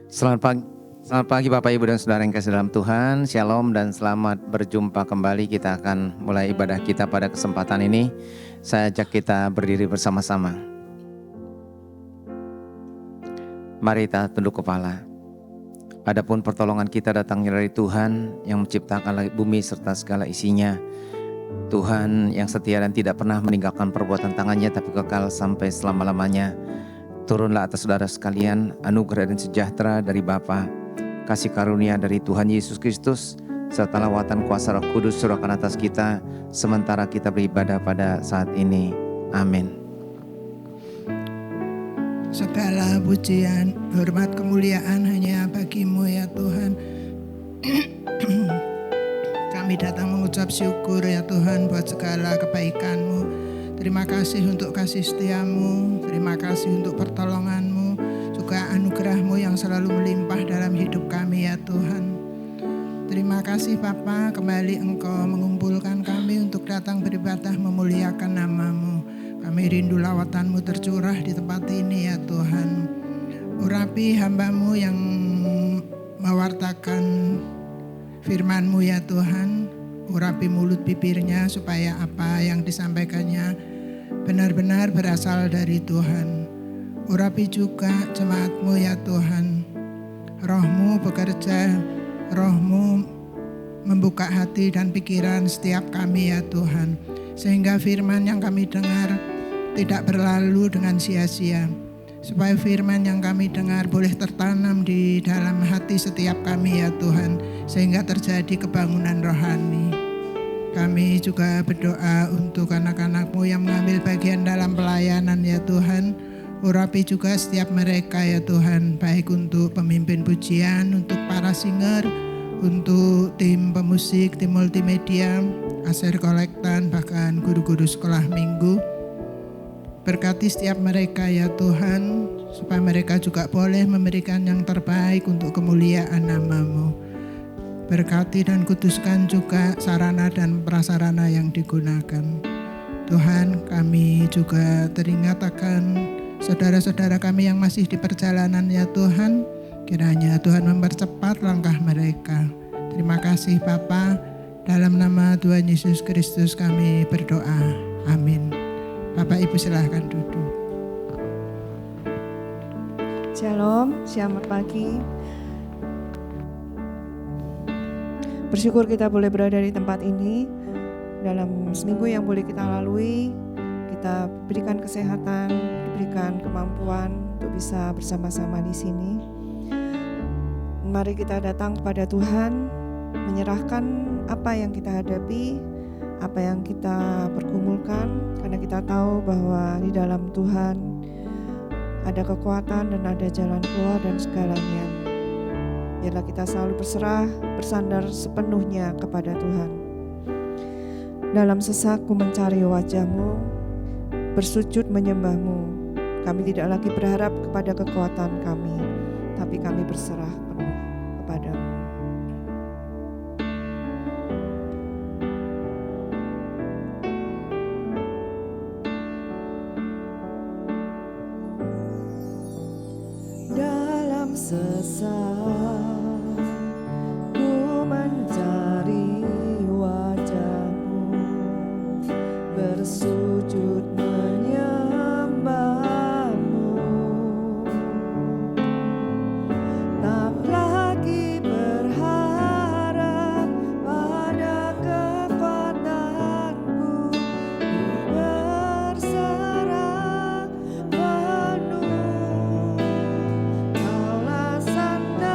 Selamat pagi Bapak Ibu dan Saudara yang kasih dalam Tuhan. Shalom dan selamat berjumpa kembali. Kita akan mulai ibadah kita pada kesempatan ini. Saya ajak kita berdiri bersama-sama. Mari kita tunduk kepala. Adapun pertolongan kita datangnya dari Tuhan yang menciptakan langit bumi serta segala isinya. Tuhan yang setia dan tidak pernah meninggalkan perbuatan tangannya tapi kekal sampai selama-lamanya. Turunlah atas saudara sekalian anugerah dan sejahtera dari Bapa, kasih karunia dari Tuhan Yesus Kristus, serta lawatan kuasa Roh Kudus surahkan atas kita sementara kita beribadah pada saat ini. Amin. Segala pujian, hormat, kemuliaan hanya bagi-Mu ya Tuhan. Kami datang mengucap syukur ya Tuhan buat segala kebaikan-Mu. Terima kasih untuk kasih setia-Mu, terima kasih untuk pertolongan-Mu, juga anugerah-Mu yang selalu melimpah dalam hidup kami ya Tuhan. Terima kasih Bapa, kembali Engkau mengumpulkan kami untuk datang beribadah memuliakan nama-Mu. Kami rindu lawatan-Mu tercurah di tempat ini ya Tuhan. Urapi hamba-Mu yang mewartakan firman-Mu ya Tuhan. Urapi mulut bibirnya supaya apa yang disampaikannya benar-benar berasal dari Tuhan. Urapi juga jemaat-Mu ya Tuhan. Roh-Mu bekerja, Roh-Mu membuka hati dan pikiran setiap kami ya Tuhan. Sehingga firman yang kami dengar tidak berlalu dengan sia-sia. Supaya firman yang kami dengar boleh tertanam di dalam hati setiap kami ya Tuhan. Sehingga terjadi kebangunan rohani. Kami juga berdoa untuk anak-anak-Mu yang mengambil bagian dalam pelayanan ya Tuhan. Urapi juga setiap mereka ya Tuhan. Baik untuk pemimpin pujian, untuk para singer, untuk tim pemusik, tim multimedia, aser kolektan, bahkan guru-guru sekolah minggu. Berkati setiap mereka ya Tuhan, supaya mereka juga boleh memberikan yang terbaik untuk kemuliaan nama-Mu. Berkati dan kuduskan juga sarana dan prasarana yang digunakan. Tuhan, kami juga teringat akan saudara-saudara kami yang masih di perjalanan ya Tuhan. Kiranya Tuhan mempercepat langkah mereka. Terima kasih Bapa, dalam nama Tuhan Yesus Kristus kami berdoa. Amin. Bapak Ibu silahkan duduk. Shalom, selamat pagi. Bersyukur kita boleh berada di tempat ini. Dalam seminggu yang boleh kita lalui, kita berikan kesehatan, diberikan kemampuan untuk bisa bersama-sama di sini. Mari kita datang kepada Tuhan, menyerahkan apa yang kita hadapi, apa yang kita pergumulkan, karena kita tahu bahwa di dalam Tuhan ada kekuatan dan ada jalan keluar dan segalanya. Biarlah kita selalu berserah, bersandar sepenuhnya kepada Tuhan. Dalam sesak ku mencari wajah-Mu, bersujud menyembah-Mu. Kami tidak lagi berharap kepada kekuatan kami, tapi kami berserah penuh kepada-Mu. Dalam sesak ku mencari wajah-Mu, bersujud menyembah-Mu. Tak lagi berharap pada kekuatanku, ku berserah penuh. Kaulah sandaran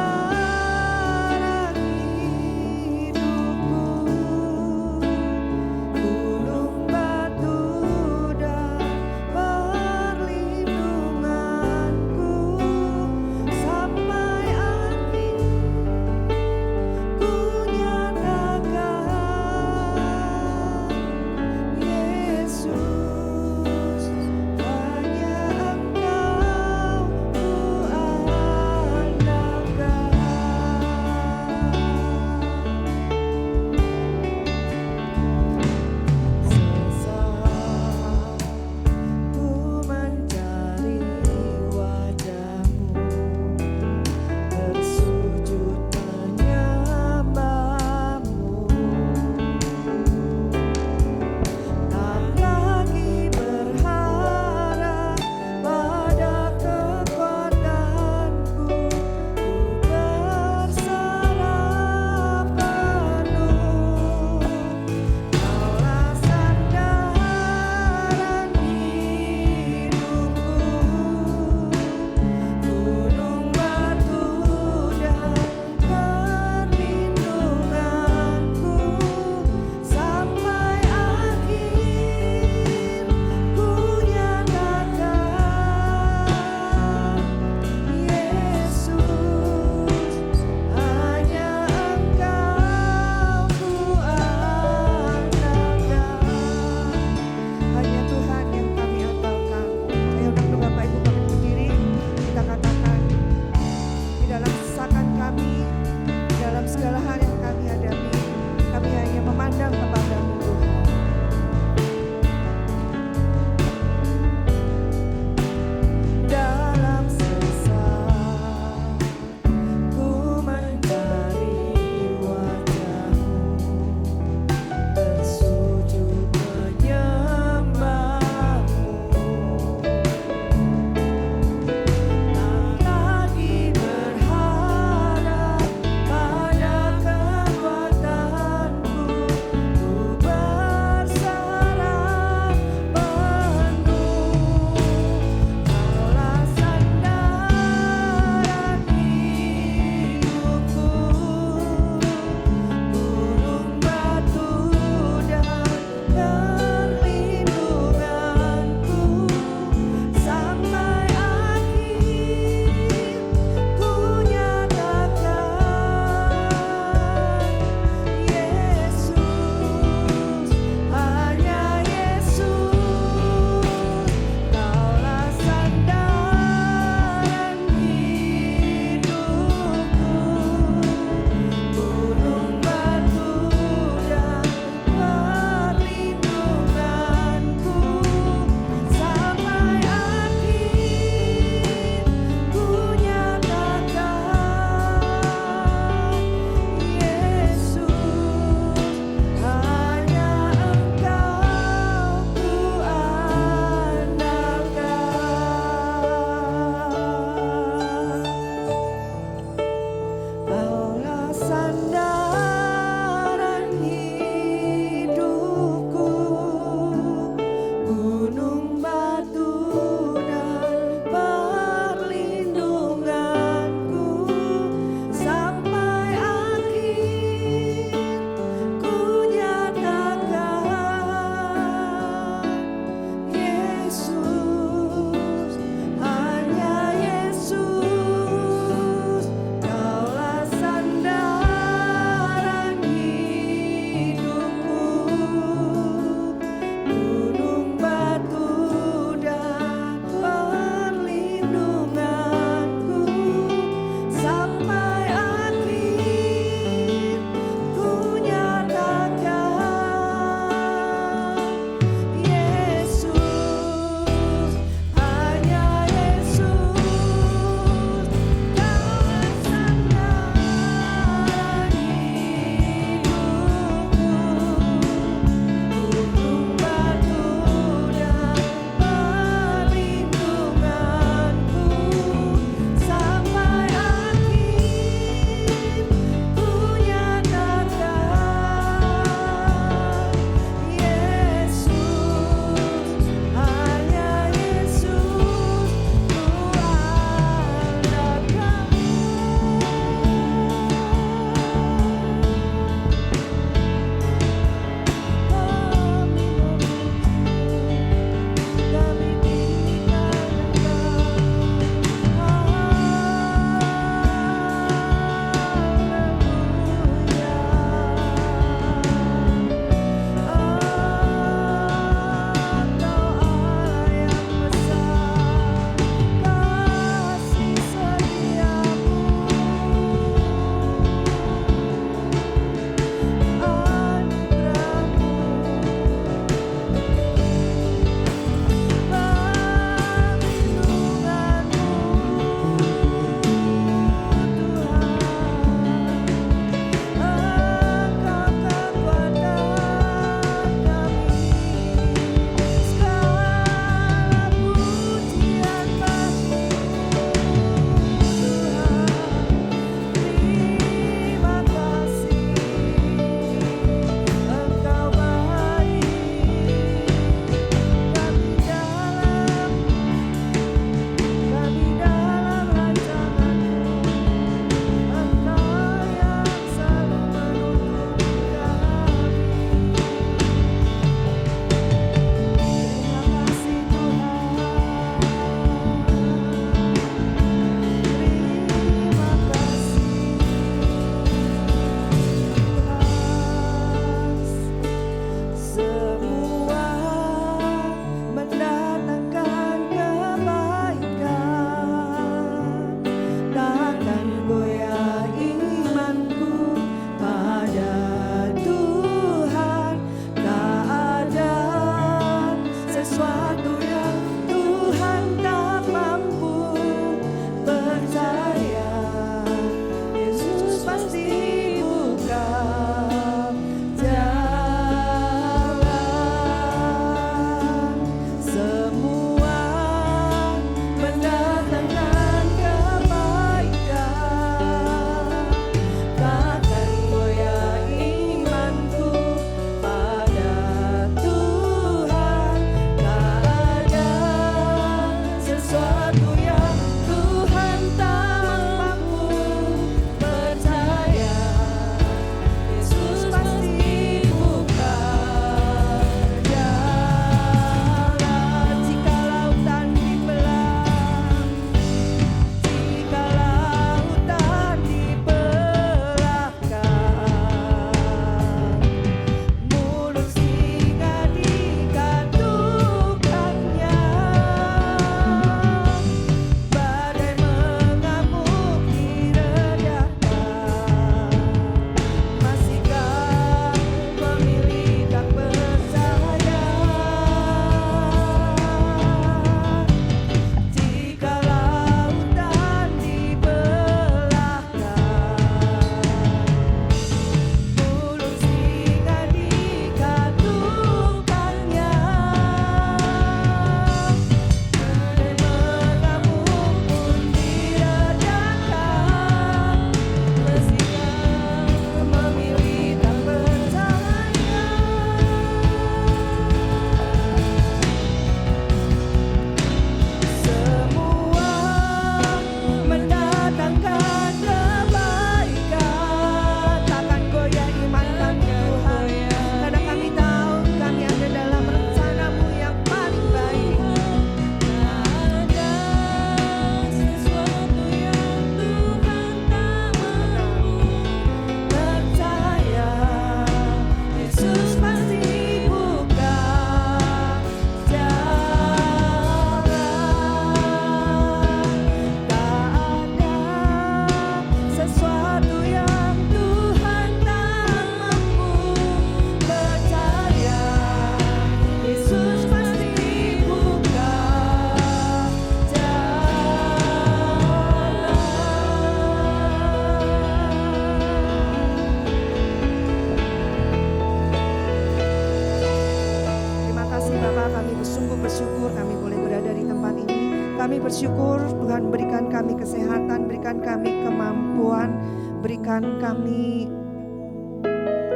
bersyukur Tuhan berikan kami kesehatan, berikan kami kemampuan, berikan kami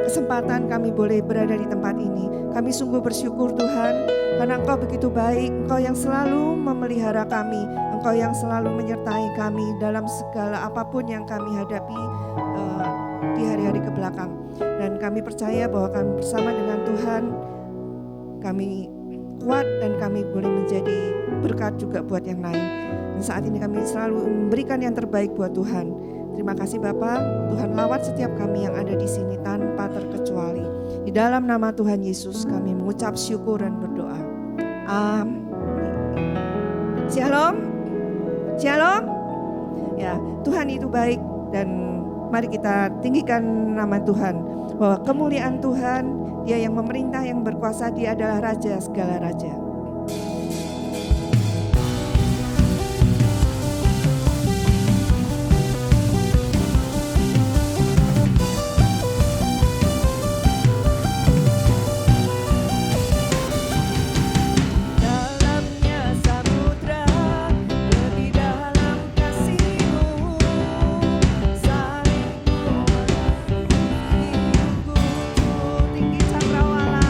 kesempatan kami boleh berada di tempat ini. Kami sungguh bersyukur Tuhan, karena Engkau begitu baik, Engkau yang selalu memelihara kami, Engkau yang selalu menyertai kami dalam segala apapun yang kami hadapi di hari-hari kebelakang. Dan kami percaya bahwa kami bersama dengan Tuhan, kami kuat dan kami boleh menjadi berkat juga buat yang lain. Dan saat ini kami selalu memberikan yang terbaik buat Tuhan. Terima kasih Bapak, Tuhan lawat setiap kami yang ada di sini tanpa terkecuali. Di dalam nama Tuhan Yesus kami mengucap syukur dan berdoa. Amin. Shalom. Shalom. Ya, Tuhan itu baik dan mari kita tinggikan nama Tuhan. Bahwa kemuliaan Tuhan, Dia yang memerintah, yang berkuasa, Dia adalah Raja segala raja. Tinggi cakrawala,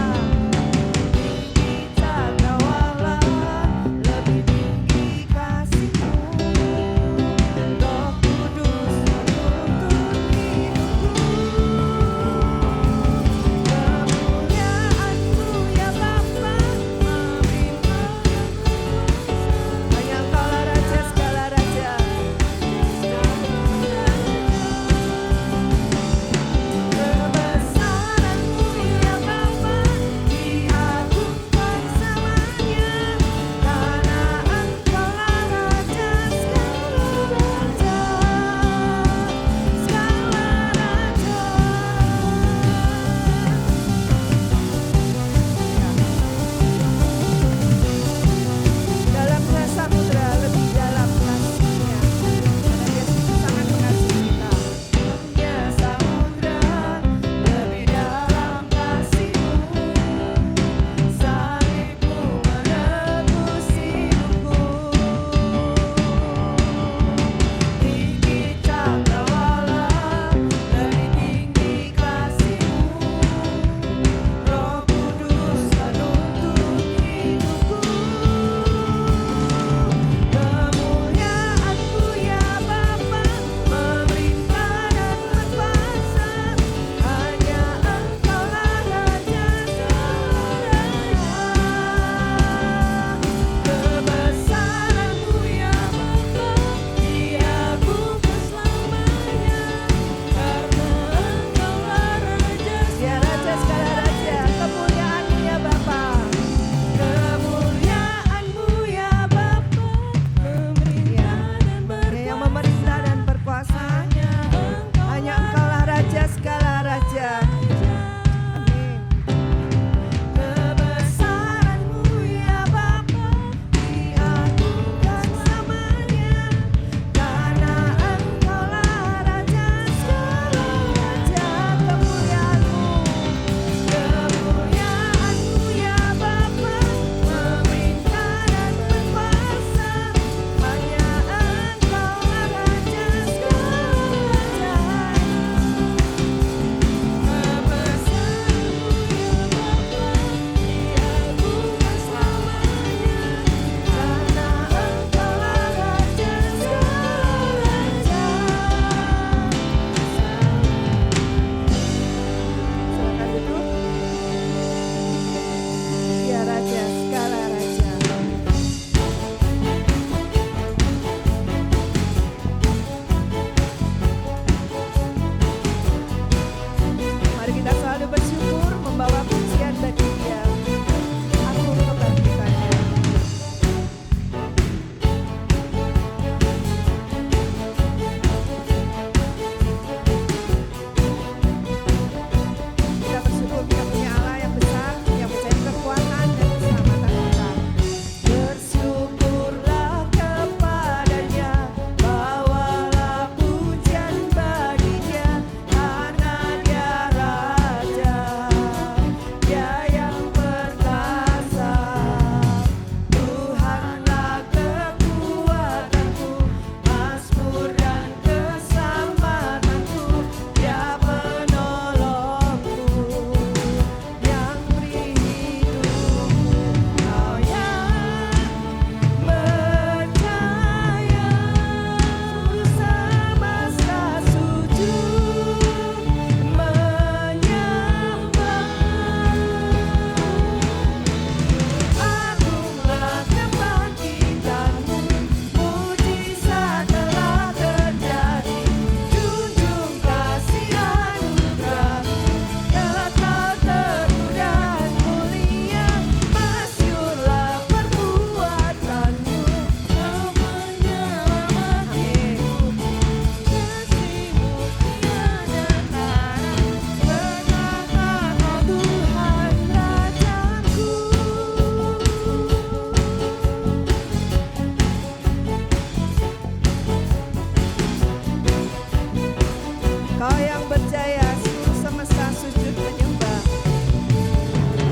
percaya seluruh semesta sujud menyembah.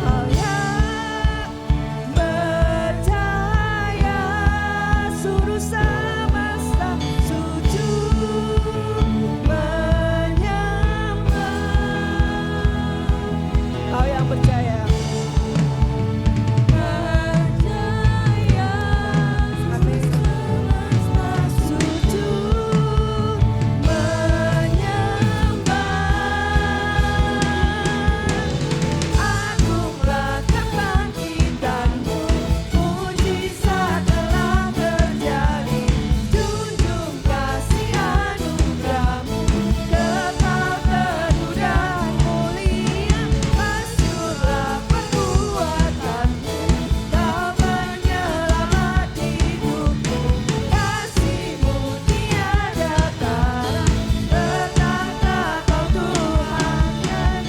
Kau yang percaya seluruh semesta sujud menyembah. Kau yang percaya. Amin. Sujud menyembah. Agunglah kebangkitanmu, mujizat telah terjadi. Junjung kasih anugerahmu, kekal teguh dan mulia. Masyurlah perbuatanmu, kau penyelamat hidupku. Kasih-Mu tiada tara, betapa Kau Tuhan.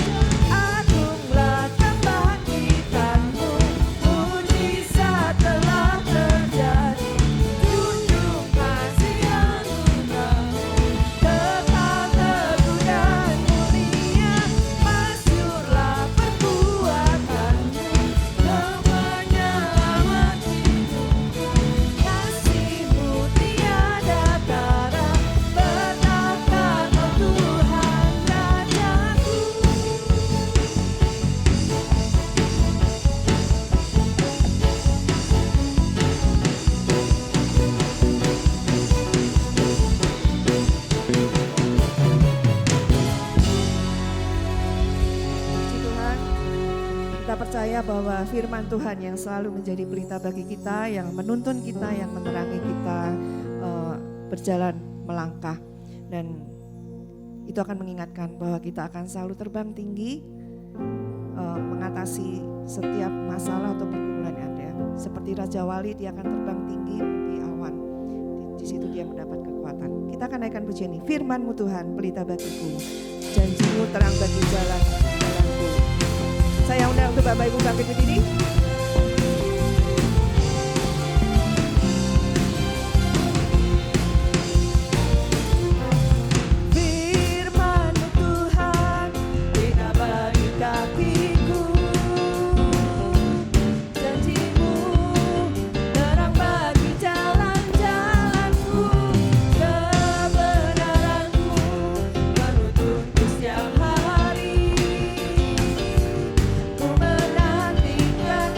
Agunglah kebangkitanmu, mujizat telah terjadi. Junjung kasih anugerahmu, kekal teguh dan mulia. Masyurlah perbuatanmu, Kau penyelamat hidupku. Kasih-Mu tiada tara, betapa Kau Tuhan Rajaku. Puji Tuhan, kita percaya bahwa firman Tuhan yang selalu menjadi pelita bagi kita, yang menuntun kita, yang menerangi kita berjalan melangkah, dan itu akan mengingatkan bahwa kita akan selalu terbang tinggi, mengatasi setiap masalah atau pergumulan yang ada. Seperti Raja Wali, dia akan terbang tinggi melebihi awan. Di situ dia mendapat kekuatan. Kita akan naikkan pujian ini. Firman-Mu Tuhan, pelita bagiku, janji-Mu terang bagi jalan-jalanku. Saya undang untuk Bapak Ibu bangkit berdiri. Firman-Mu Tuhan, pelita bagi kakiku. Janji-Mu terang bagi jalan-jalanku. Kebenaran-Mu menuntunku setiap hari. Ku menantikan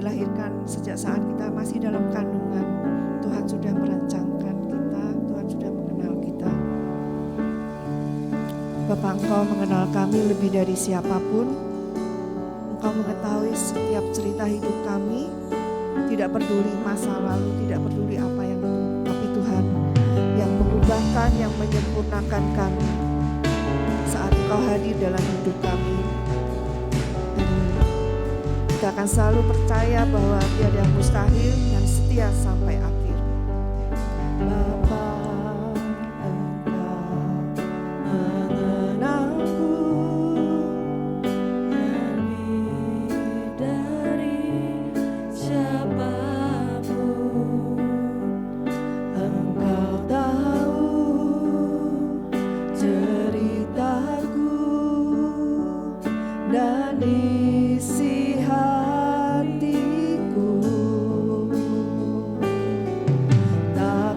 dilahirkan, sejak saat kita masih dalam kandungan, Tuhan sudah merancangkan kita, Tuhan sudah mengenal kita. Bapa, Engkau mengenal kami lebih dari siapapun. Engkau mengetahui setiap cerita hidup kami, tidak peduli masa lalu, tidak peduli apa yang itu, tapi Tuhan yang mengubahkan, yang menyempurnakan kami saat Engkau hadir dalam hidup kami. Dan kita akan selalu percaya bahwa tiada yang mustahil dan setia sampai akhir. Bapa, Engkau mengenalku lebih dari siapapun. Engkau tahu ceritaku dan isi hatiku. Tak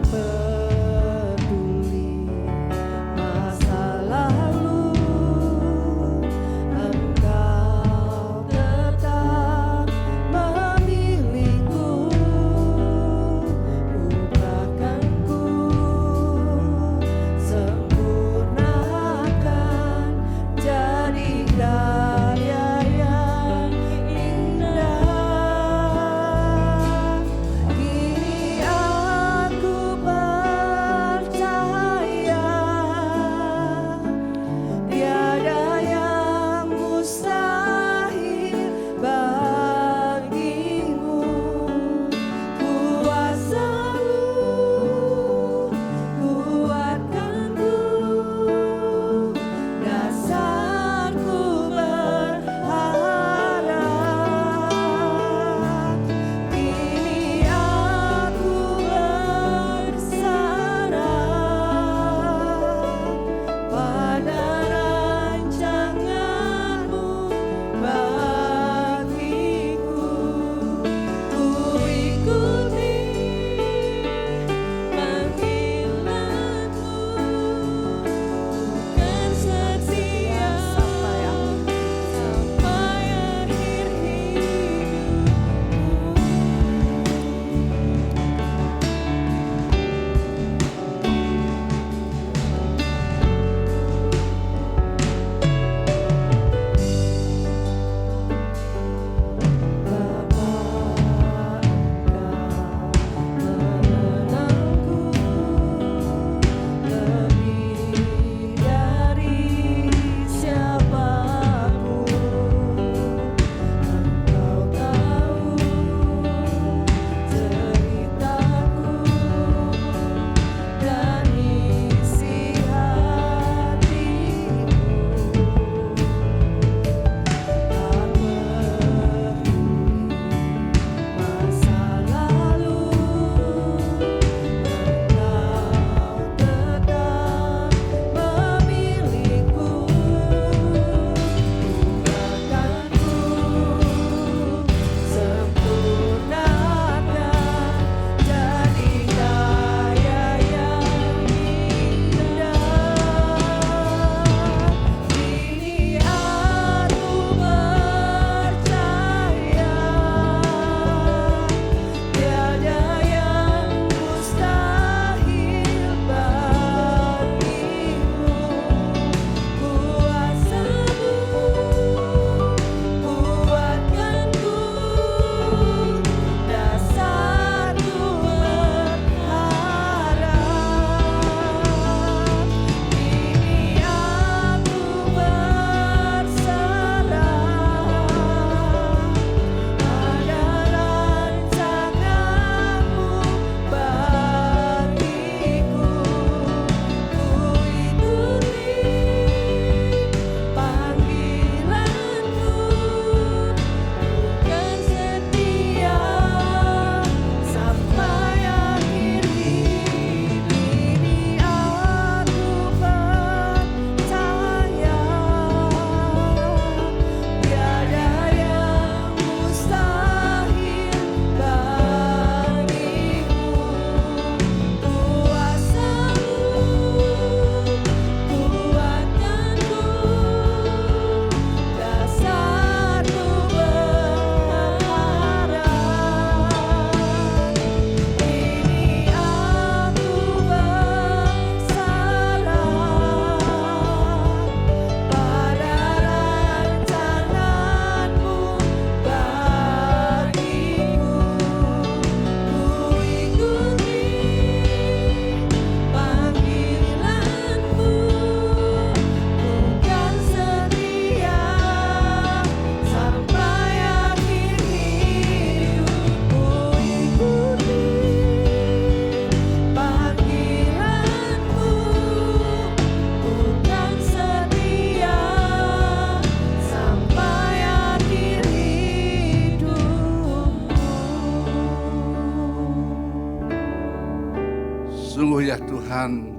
Tuhan,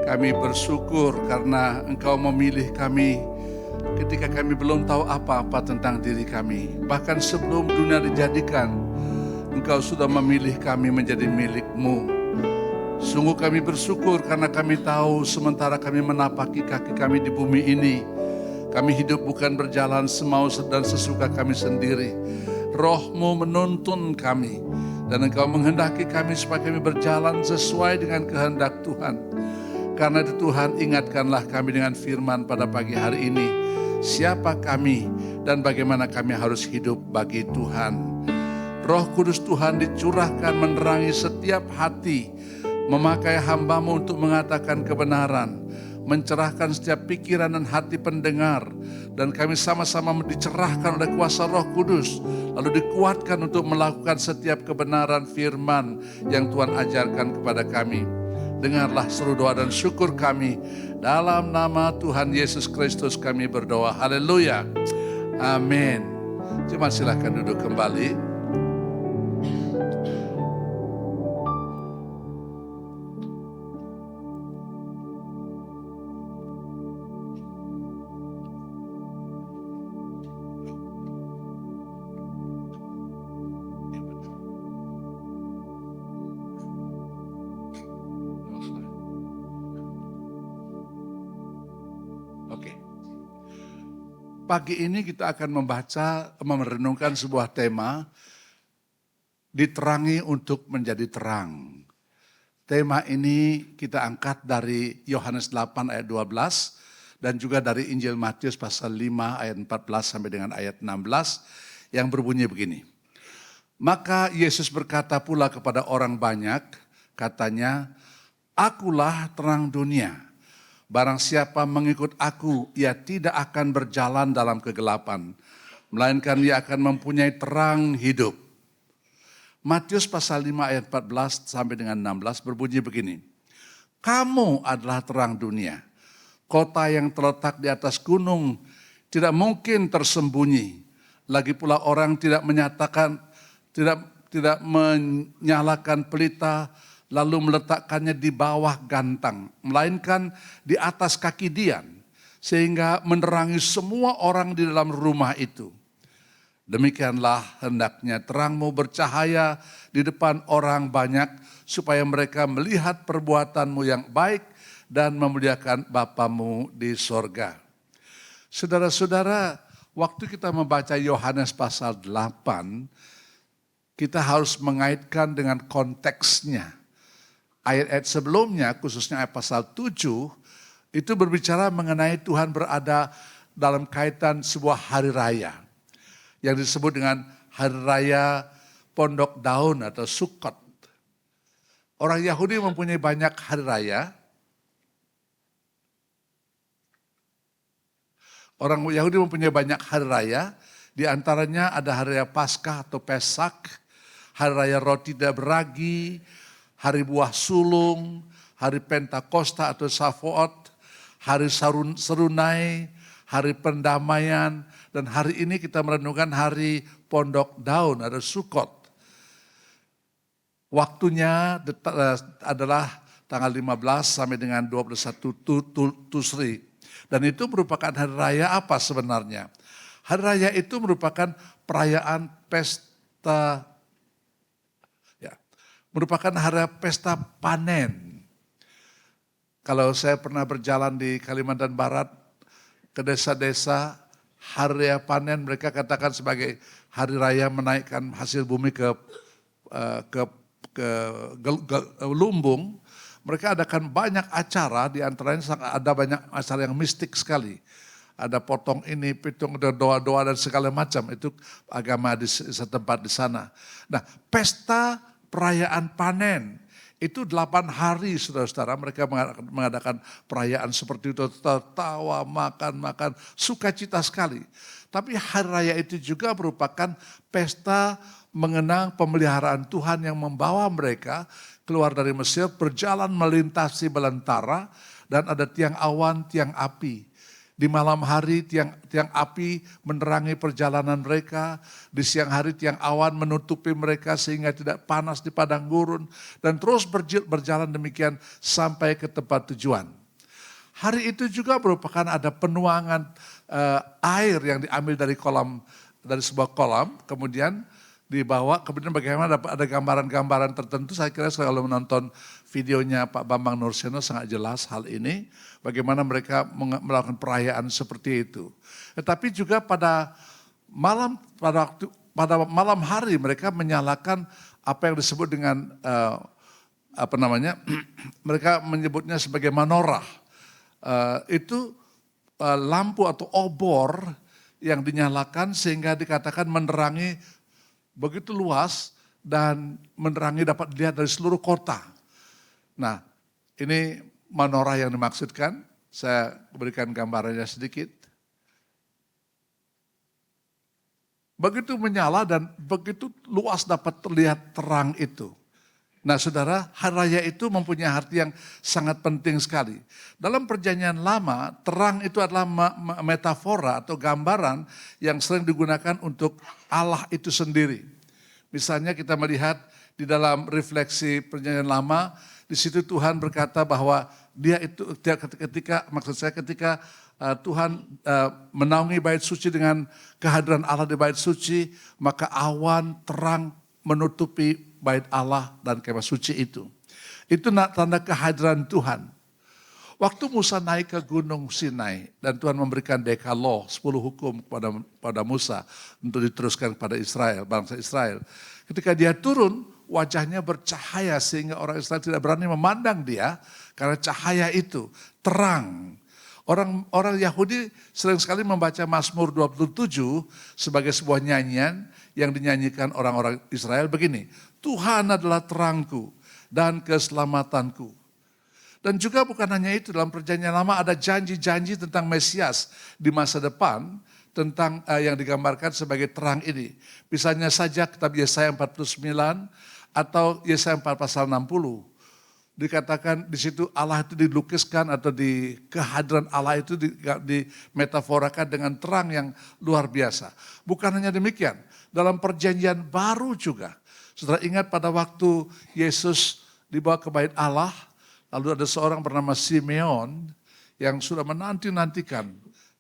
kami bersyukur karena Engkau memilih kami ketika kami belum tahu apa-apa tentang diri kami. Bahkan sebelum dunia dijadikan, Engkau sudah memilih kami menjadi milik-Mu. Sungguh kami bersyukur karena kami tahu sementara kami menapaki kaki kami di bumi ini, kami hidup bukan berjalan semau dan sesuka kami sendiri. Roh-Mu menuntun kami dan Engkau menghendaki kami supaya kami berjalan sesuai dengan kehendak Tuhan. Karena itu Tuhan, ingatkanlah kami dengan firman pada pagi hari ini. Siapa kami dan bagaimana kami harus hidup bagi Tuhan. Roh Kudus Tuhan dicurahkan menerangi setiap hati, memakai hamba-Mu untuk mengatakan kebenaran, mencerahkan setiap pikiran dan hati pendengar, dan kami sama-sama dicerahkan oleh kuasa Roh Kudus, lalu dikuatkan untuk melakukan setiap kebenaran firman yang Tuhan ajarkan kepada kami. Dengarlah seru doa dan syukur kami. Dalam nama Tuhan Yesus Kristus kami berdoa. Haleluya. Amin. Cuma silahkan duduk kembali. Pagi ini kita akan merenungkan sebuah tema, diterangi untuk menjadi terang. Tema ini kita angkat dari Yohanes 8 ayat 12 dan juga dari Injil Matius pasal 5 ayat 14 sampai dengan ayat 16 yang berbunyi begini. Maka Yesus berkata pula kepada orang banyak, katanya, "Akulah terang dunia. Barang siapa mengikut aku, ia tidak akan berjalan dalam kegelapan, melainkan ia akan mempunyai terang hidup." Matius pasal 5 ayat 14 sampai dengan 16 berbunyi begini. "Kamu adalah terang dunia. Kota yang terletak di atas gunung tidak mungkin tersembunyi. Lagi pula orang tidak menyalakan pelita lalu meletakkannya di bawah gantang, melainkan di atas kaki dian, sehingga menerangi semua orang di dalam rumah itu. Demikianlah hendaknya terangmu bercahaya di depan orang banyak, supaya mereka melihat perbuatanmu yang baik dan memuliakan Bapamu di sorga." Saudara-saudara, waktu kita membaca Yohanes pasal 8, kita harus mengaitkan dengan konteksnya. Ayat-ayat sebelumnya, khususnya ayat pasal 7, itu berbicara mengenai Tuhan berada dalam kaitan sebuah hari raya, yang disebut dengan hari raya Pondok Daun atau Sukkot. Orang Yahudi mempunyai banyak hari raya. Orang Yahudi mempunyai banyak hari raya, di antaranya ada hari raya Paskah atau Pesak, hari raya roti tidak beragi, hari buah sulung, hari Pentakosta atau Shavuot, hari serunai, hari pendamaian, dan hari ini kita merenungkan hari Pondok Daun atau Sukkot. Waktunya adalah tanggal 15 sampai dengan 21 Tusri. Dan itu merupakan hari raya apa sebenarnya? Hari raya itu merupakan perayaan pesta, merupakan hari pesta panen. Kalau saya pernah berjalan di Kalimantan Barat ke desa-desa, hari raya panen mereka katakan sebagai hari raya menaikkan hasil bumi ke lumbung. Mereka adakan banyak acara, di antaranya ada banyak acara yang mistik sekali. Ada potong ini, pitung, ada doa-doa dan segala macam. Itu agama di setempat di sana. Nah, pesta perayaan panen itu 8 hari, saudara-saudara. Mereka mengadakan perayaan seperti itu, tertawa, makan, sukacita sekali. Tapi hari raya itu juga merupakan pesta mengenang pemeliharaan Tuhan yang membawa mereka keluar dari Mesir, berjalan melintasi belantara, dan ada tiang awan, tiang api. Di malam hari tiang api menerangi perjalanan mereka. Di siang hari tiang awan menutupi mereka sehingga tidak panas di padang gurun. Dan terus berjalan demikian sampai ke tempat tujuan. Hari itu juga merupakan ada penuangan air yang diambil dari sebuah kolam. Kemudian dibawa, kemudian bagaimana ada gambaran-gambaran tertentu. Saya kira kalau menonton videonya Pak Bambang Nursiono sangat jelas hal ini. Bagaimana mereka melakukan perayaan seperti itu. Tetapi juga pada malam hari mereka menyalakan apa yang disebut dengan mereka menyebutnya sebagai menorah. Itu lampu atau obor yang dinyalakan sehingga dikatakan menerangi begitu luas dan menerangi dapat dilihat dari seluruh kota. Nah, ini menorah yang dimaksudkan. Saya berikan gambarannya sedikit. Begitu menyala dan begitu luas dapat terlihat terang itu. Nah saudara, hari raya itu mempunyai arti yang sangat penting sekali. Dalam perjanjian lama, terang itu adalah metafora atau gambaran yang sering digunakan untuk Allah itu sendiri. Misalnya kita melihat di dalam refleksi perjanjian lama, di situ Tuhan berkata bahwa dia itu ketika Tuhan menaungi bait suci dengan kehadiran Allah di bait suci, maka awan terang menutupi bait Allah dan kemah suci itu. Itu tanda kehadiran Tuhan. Waktu Musa naik ke gunung Sinai dan Tuhan memberikan dekaloh 10 hukum kepada Musa untuk diteruskan kepada Israel, bangsa Israel. Ketika dia turun, wajahnya bercahaya sehingga orang Israel tidak berani memandang dia karena cahaya itu terang. Orang Yahudi sering sekali membaca Mazmur 27 sebagai sebuah nyanyian yang dinyanyikan orang-orang Israel begini. Tuhan adalah terangku dan keselamatanku. Dan juga bukan hanya itu, dalam perjanjian lama ada janji-janji tentang Mesias di masa depan, tentang yang digambarkan sebagai terang ini. Misalnya saja kitab Yesaya 49 atau Yesaya 4 pasal 60. Dikatakan di situ Allah itu dilukiskan atau di kehadiran Allah itu dimetaforakan dengan terang yang luar biasa. Bukan hanya demikian, dalam perjanjian baru juga. Saudara ingat pada waktu Yesus dibawa ke bait Allah, lalu ada seorang bernama Simeon yang sudah menanti-nantikan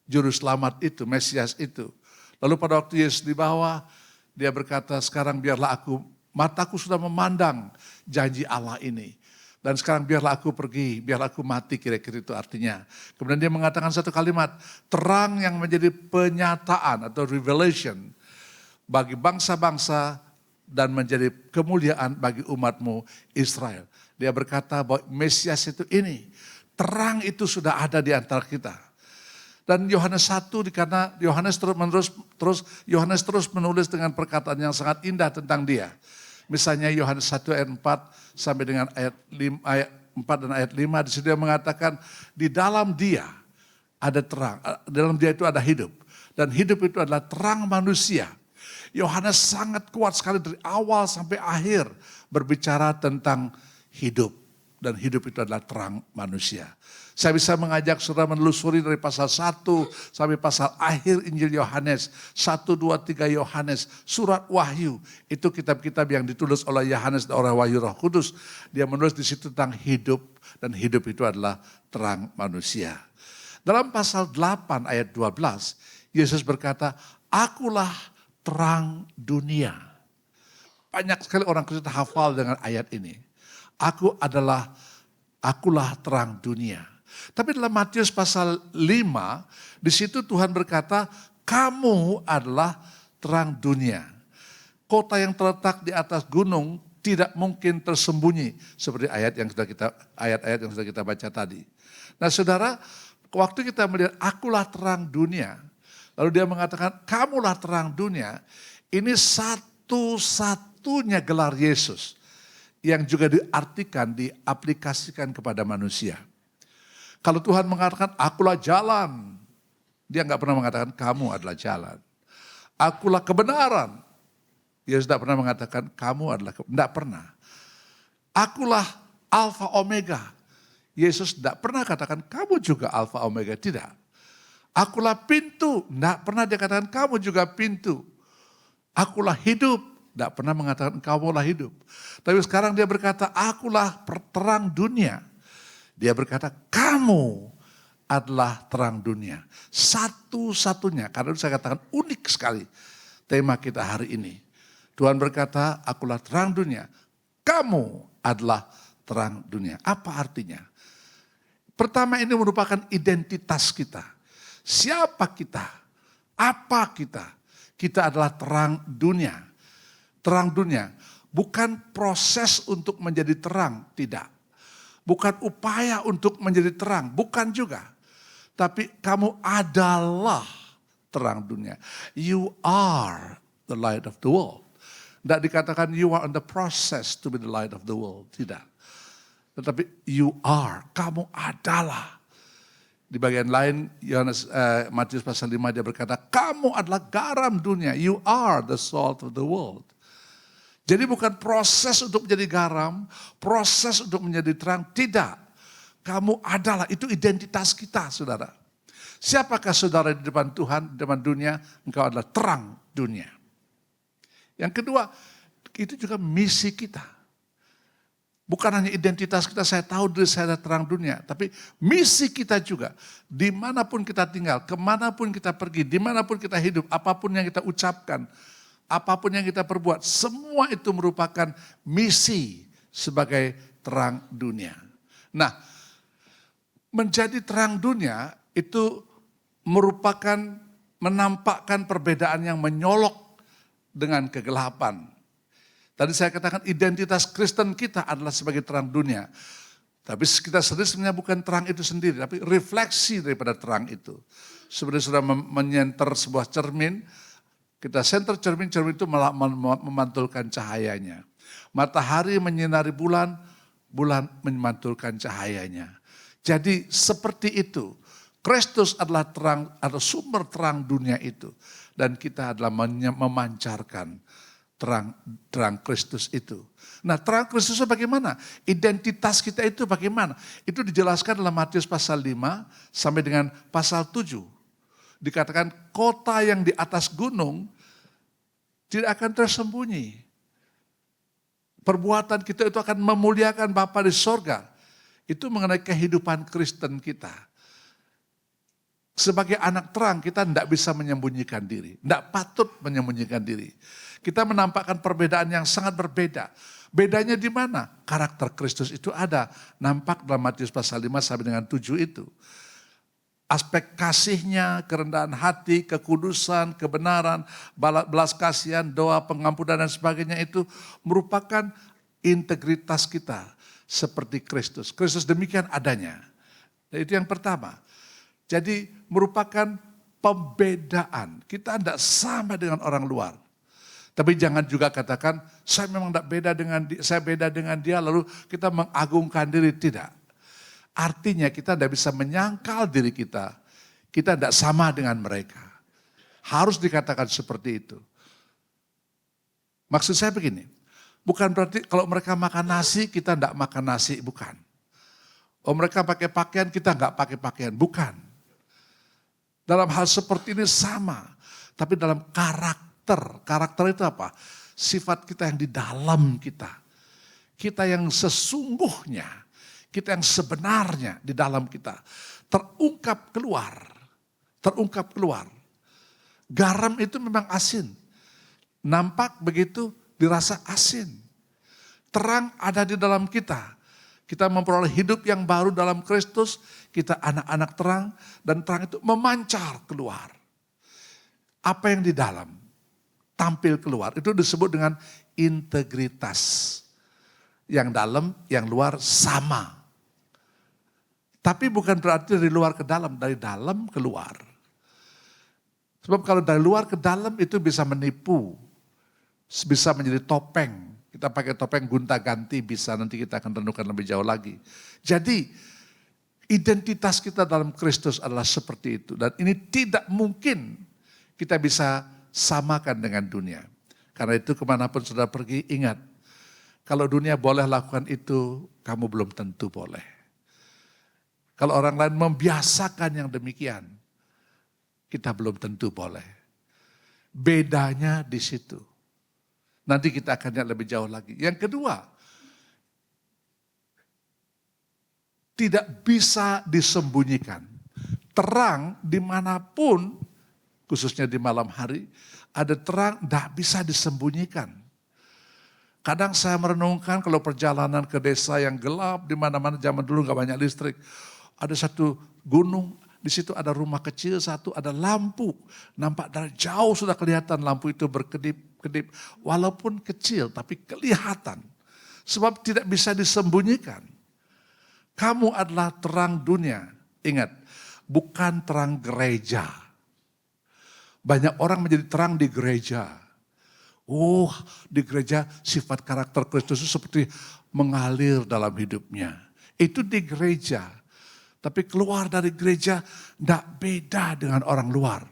juru selamat itu, Mesias itu. Lalu pada waktu Yesus dibawa, dia berkata, sekarang biarlah mataku sudah memandang janji Allah ini. Dan sekarang biarlah aku pergi, biarlah aku mati, kira-kira itu artinya. Kemudian dia mengatakan satu kalimat, terang yang menjadi penyataan atau revelation bagi bangsa-bangsa dan menjadi kemuliaan bagi umatmu Israel. Dia berkata bahwa Mesias itu ini, terang itu sudah ada di antara kita. Dan Yohanes 1, karena Yohanes Yohanes terus menulis dengan perkataan yang sangat indah tentang dia. Misalnya Yohanes 1 ayat 4 sampai dengan ayat 4 dan ayat 5, di situ dia mengatakan di dalam dia ada terang, dalam dia itu ada hidup. Dan hidup itu adalah terang manusia. Yohanes sangat kuat sekali dari awal sampai akhir berbicara tentang hidup. Dan hidup itu adalah terang manusia. Saya bisa mengajak saudara menelusuri dari pasal 1 sampai pasal akhir Injil Yohanes. 1, 2, 3 Yohanes, surat Wahyu. Itu kitab-kitab yang ditulis oleh Yohanes dan oleh Wahyu Roh Kudus. Dia menulis di situ tentang hidup dan hidup itu adalah terang manusia. Dalam pasal 8 ayat 12, Yesus berkata, akulah terang dunia. Banyak sekali orang Kristen hafal dengan ayat ini. Akulah terang dunia. Tapi dalam Matius pasal 5, di situ Tuhan berkata, kamu adalah terang dunia. Kota yang terletak di atas gunung tidak mungkin tersembunyi seperti ayat-ayat yang sudah kita baca tadi. Nah, saudara, waktu kita melihat akulah terang dunia, lalu dia mengatakan kamulah terang dunia, ini satu-satunya gelar Yesus yang juga diartikan, diaplikasikan kepada manusia. Kalau Tuhan mengatakan, akulah jalan, dia nggak pernah mengatakan kamu adalah jalan. Akulah kebenaran, dia tidak pernah mengatakan kamu adalah tidak pernah. Akulah Alfa Omega, Yesus tidak pernah katakan kamu juga Alfa Omega, tidak. Akulah pintu. Tidak pernah dia katakan kamu juga pintu. Akulah hidup. Tidak pernah mengatakan kamulah hidup. Tapi sekarang dia berkata akulah terang dunia. Dia berkata kamu adalah terang dunia. Satu-satunya. Karena itu saya katakan unik sekali tema kita hari ini. Tuhan berkata akulah terang dunia. Kamu adalah terang dunia. Apa artinya? Pertama ini merupakan identitas kita. Siapa kita? Apa kita? Kita adalah terang dunia. Terang dunia. Bukan proses untuk menjadi terang, tidak. Bukan upaya untuk menjadi terang, bukan juga. Tapi kamu adalah terang dunia. You are the light of the world. Tidak dikatakan you are in the process to be the light of the world, tidak. Tetapi you are, kamu adalah. Di bagian lain, Matius pasal 5 dia berkata, kamu adalah garam dunia, you are the salt of the world. Jadi bukan proses untuk menjadi garam, proses untuk menjadi terang, tidak. Kamu adalah, itu identitas kita saudara. Siapakah saudara di depan Tuhan, di depan dunia, engkau adalah terang dunia. Yang kedua, itu juga misi kita. Bukan hanya identitas kita, saya tahu diri saya adalah terang dunia. Tapi misi kita juga, dimanapun kita tinggal, kemanapun kita pergi, dimanapun kita hidup, apapun yang kita ucapkan, apapun yang kita perbuat, semua itu merupakan misi sebagai terang dunia. Nah, menjadi terang dunia itu merupakan menampakkan perbedaan yang menyolok dengan kegelapan. Tadi saya katakan identitas Kristen kita adalah sebagai terang dunia. Tapi kita sendiri sebenarnya bukan terang itu sendiri, tapi refleksi daripada terang itu. Seperti sudah menyenter sebuah cermin, kita senter cermin itu memantulkan cahayanya. Matahari menyinari bulan, bulan memantulkan cahayanya. Jadi seperti itu, Kristus adalah terang, atau sumber terang dunia itu. Dan kita adalah memancarkan terang Kristus itu. Nah, terang Kristus itu bagaimana? Identitas kita itu bagaimana? Itu dijelaskan dalam Matius pasal 5 sampai dengan pasal 7. Dikatakan kota yang di atas gunung tidak akan tersembunyi. Perbuatan kita itu akan memuliakan Bapa di sorga. Itu mengenai kehidupan Kristen kita. Sebagai anak terang kita tidak bisa menyembunyikan diri. Tidak patut menyembunyikan diri. Kita menampakkan perbedaan yang sangat berbeda. Bedanya di mana? Karakter Kristus itu ada. Nampak dalam Matius pasal 5 sampai dengan 7 itu. Aspek kasihnya, kerendahan hati, kekudusan, kebenaran, belas kasihan, doa, pengampunan dan sebagainya itu merupakan integritas kita. Seperti Kristus. Kristus demikian adanya. Dan itu yang pertama. Jadi merupakan pembedaan. Kita tidak sama dengan orang luar. Tapi jangan juga katakan, saya memang tidak beda dengan dia, saya beda dengan dia, lalu kita mengagungkan diri. Tidak. Artinya kita tidak bisa menyangkal diri kita. Kita tidak sama dengan mereka. Harus dikatakan seperti itu. Maksud saya begini, bukan berarti kalau mereka makan nasi, kita tidak makan nasi, bukan. Oh mereka pakai pakaian, kita nggak pakai pakaian, bukan. Dalam hal seperti ini sama, tapi dalam karakter. Karakter itu apa? Sifat kita yang di dalam kita. Kita yang sesungguhnya, kita yang sebenarnya di dalam kita. Terungkap keluar. Terungkap keluar. Garam itu memang asin. Nampak begitu dirasa asin. Terang ada di dalam kita. Kita memperoleh hidup yang baru dalam Kristus. Kita anak-anak terang. Dan terang itu memancar keluar. Apa yang di dalam tampil keluar. Itu disebut dengan integritas. Yang dalam, yang luar sama. Tapi bukan berarti dari luar ke dalam. Dari dalam keluar. Sebab kalau dari luar ke dalam itu bisa menipu. Bisa menjadi topeng. Kita pakai topeng gonta-ganti bisa, nanti kita akan renungkan lebih jauh lagi. Jadi identitas kita dalam Kristus adalah seperti itu. Dan ini tidak mungkin kita bisa samakan dengan dunia. Karena itu kemanapun saudara pergi, ingat. Kalau dunia boleh lakukan itu, kamu belum tentu boleh. Kalau orang lain membiasakan yang demikian, kita belum tentu boleh. Bedanya di situ. Nanti kita akan lihat lebih jauh lagi. Yang kedua, tidak bisa disembunyikan. Terang dimanapun, khususnya di malam hari, ada terang tidak bisa disembunyikan. Kadang saya merenungkan kalau perjalanan ke desa yang gelap, di mana-mana zaman dulu gak banyak listrik. Ada satu gunung, di situ ada rumah kecil satu, ada lampu. Nampak dari jauh sudah kelihatan lampu itu berkedip-kedip. Walaupun kecil tapi kelihatan. Sebab tidak bisa disembunyikan. Kamu adalah terang dunia. Ingat, bukan terang gereja. Banyak orang menjadi terang di gereja. Oh, di gereja sifat karakter Kristus itu seperti mengalir dalam hidupnya. Itu di gereja. Tapi keluar dari gereja tidak beda dengan orang luar.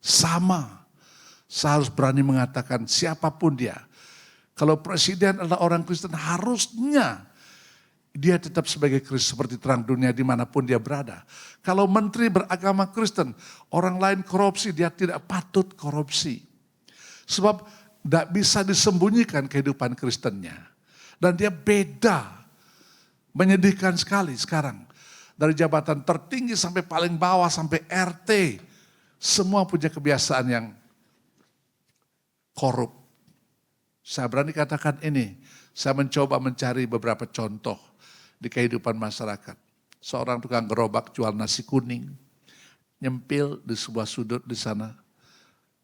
Sama. Saya harus berani mengatakan siapapun dia. Kalau presiden adalah orang Kristen, harusnya dia tetap sebagai Kristus seperti terang dunia dimanapun dia berada. Kalau menteri beragama Kristen, orang lain korupsi, dia tidak patut korupsi. Sebab tidak bisa disembunyikan kehidupan Kristennya. Dan dia beda. Menyedihkan sekali sekarang. Dari jabatan tertinggi sampai paling bawah, sampai RT. Semua punya kebiasaan yang korup. Saya berani katakan ini. Saya mencoba mencari beberapa contoh di kehidupan masyarakat. Seorang tukang gerobak jual nasi kuning. Nyempil di sebuah sudut di sana.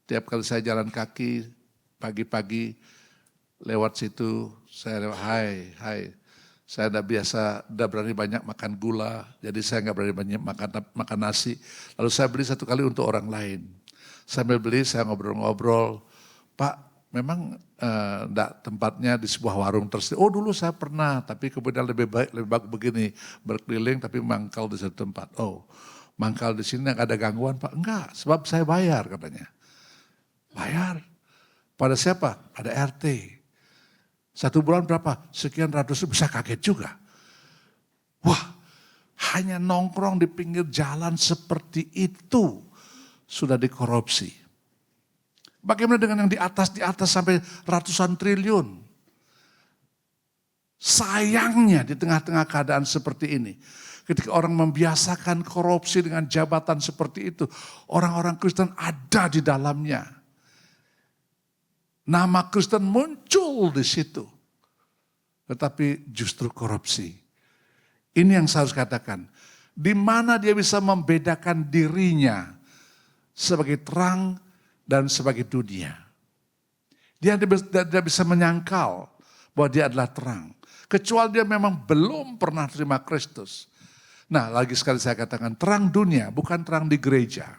Tiap kali saya jalan kaki, pagi-pagi lewat situ, saya lewat, hai. Saya tidak berani banyak makan gula, jadi saya nggak berani banyak makan nasi. Lalu saya beli satu kali untuk orang lain. Sambil beli saya ngobrol-ngobrol, Pak memang enggak tempatnya di sebuah warung tersebut. Oh dulu saya pernah, tapi kemudian lebih baik begini, berkeliling tapi mangkal di satu tempat. Oh mangkal di sini nggak ada gangguan Pak? Enggak, sebab saya bayar katanya. Bayar. Pada siapa? Pada RT. 1 bulan berapa? Sekian ratus ribu, bisa kaget juga. Wah, hanya nongkrong di pinggir jalan seperti itu sudah dikorupsi. Bagaimana dengan yang di atas sampai ratusan triliun? Sayangnya di tengah-tengah keadaan seperti ini, ketika orang membiasakan korupsi dengan jabatan seperti itu, orang-orang Kristen ada di dalamnya. Nama Kristen muncul di situ. Tetapi justru korupsi. Ini yang saya harus katakan. Di mana dia bisa membedakan dirinya sebagai terang dan sebagai dunia. Dia tidak bisa menyangkal bahwa dia adalah terang. Kecuali dia memang belum pernah terima Kristus. Nah lagi sekali saya katakan terang dunia bukan terang di gereja.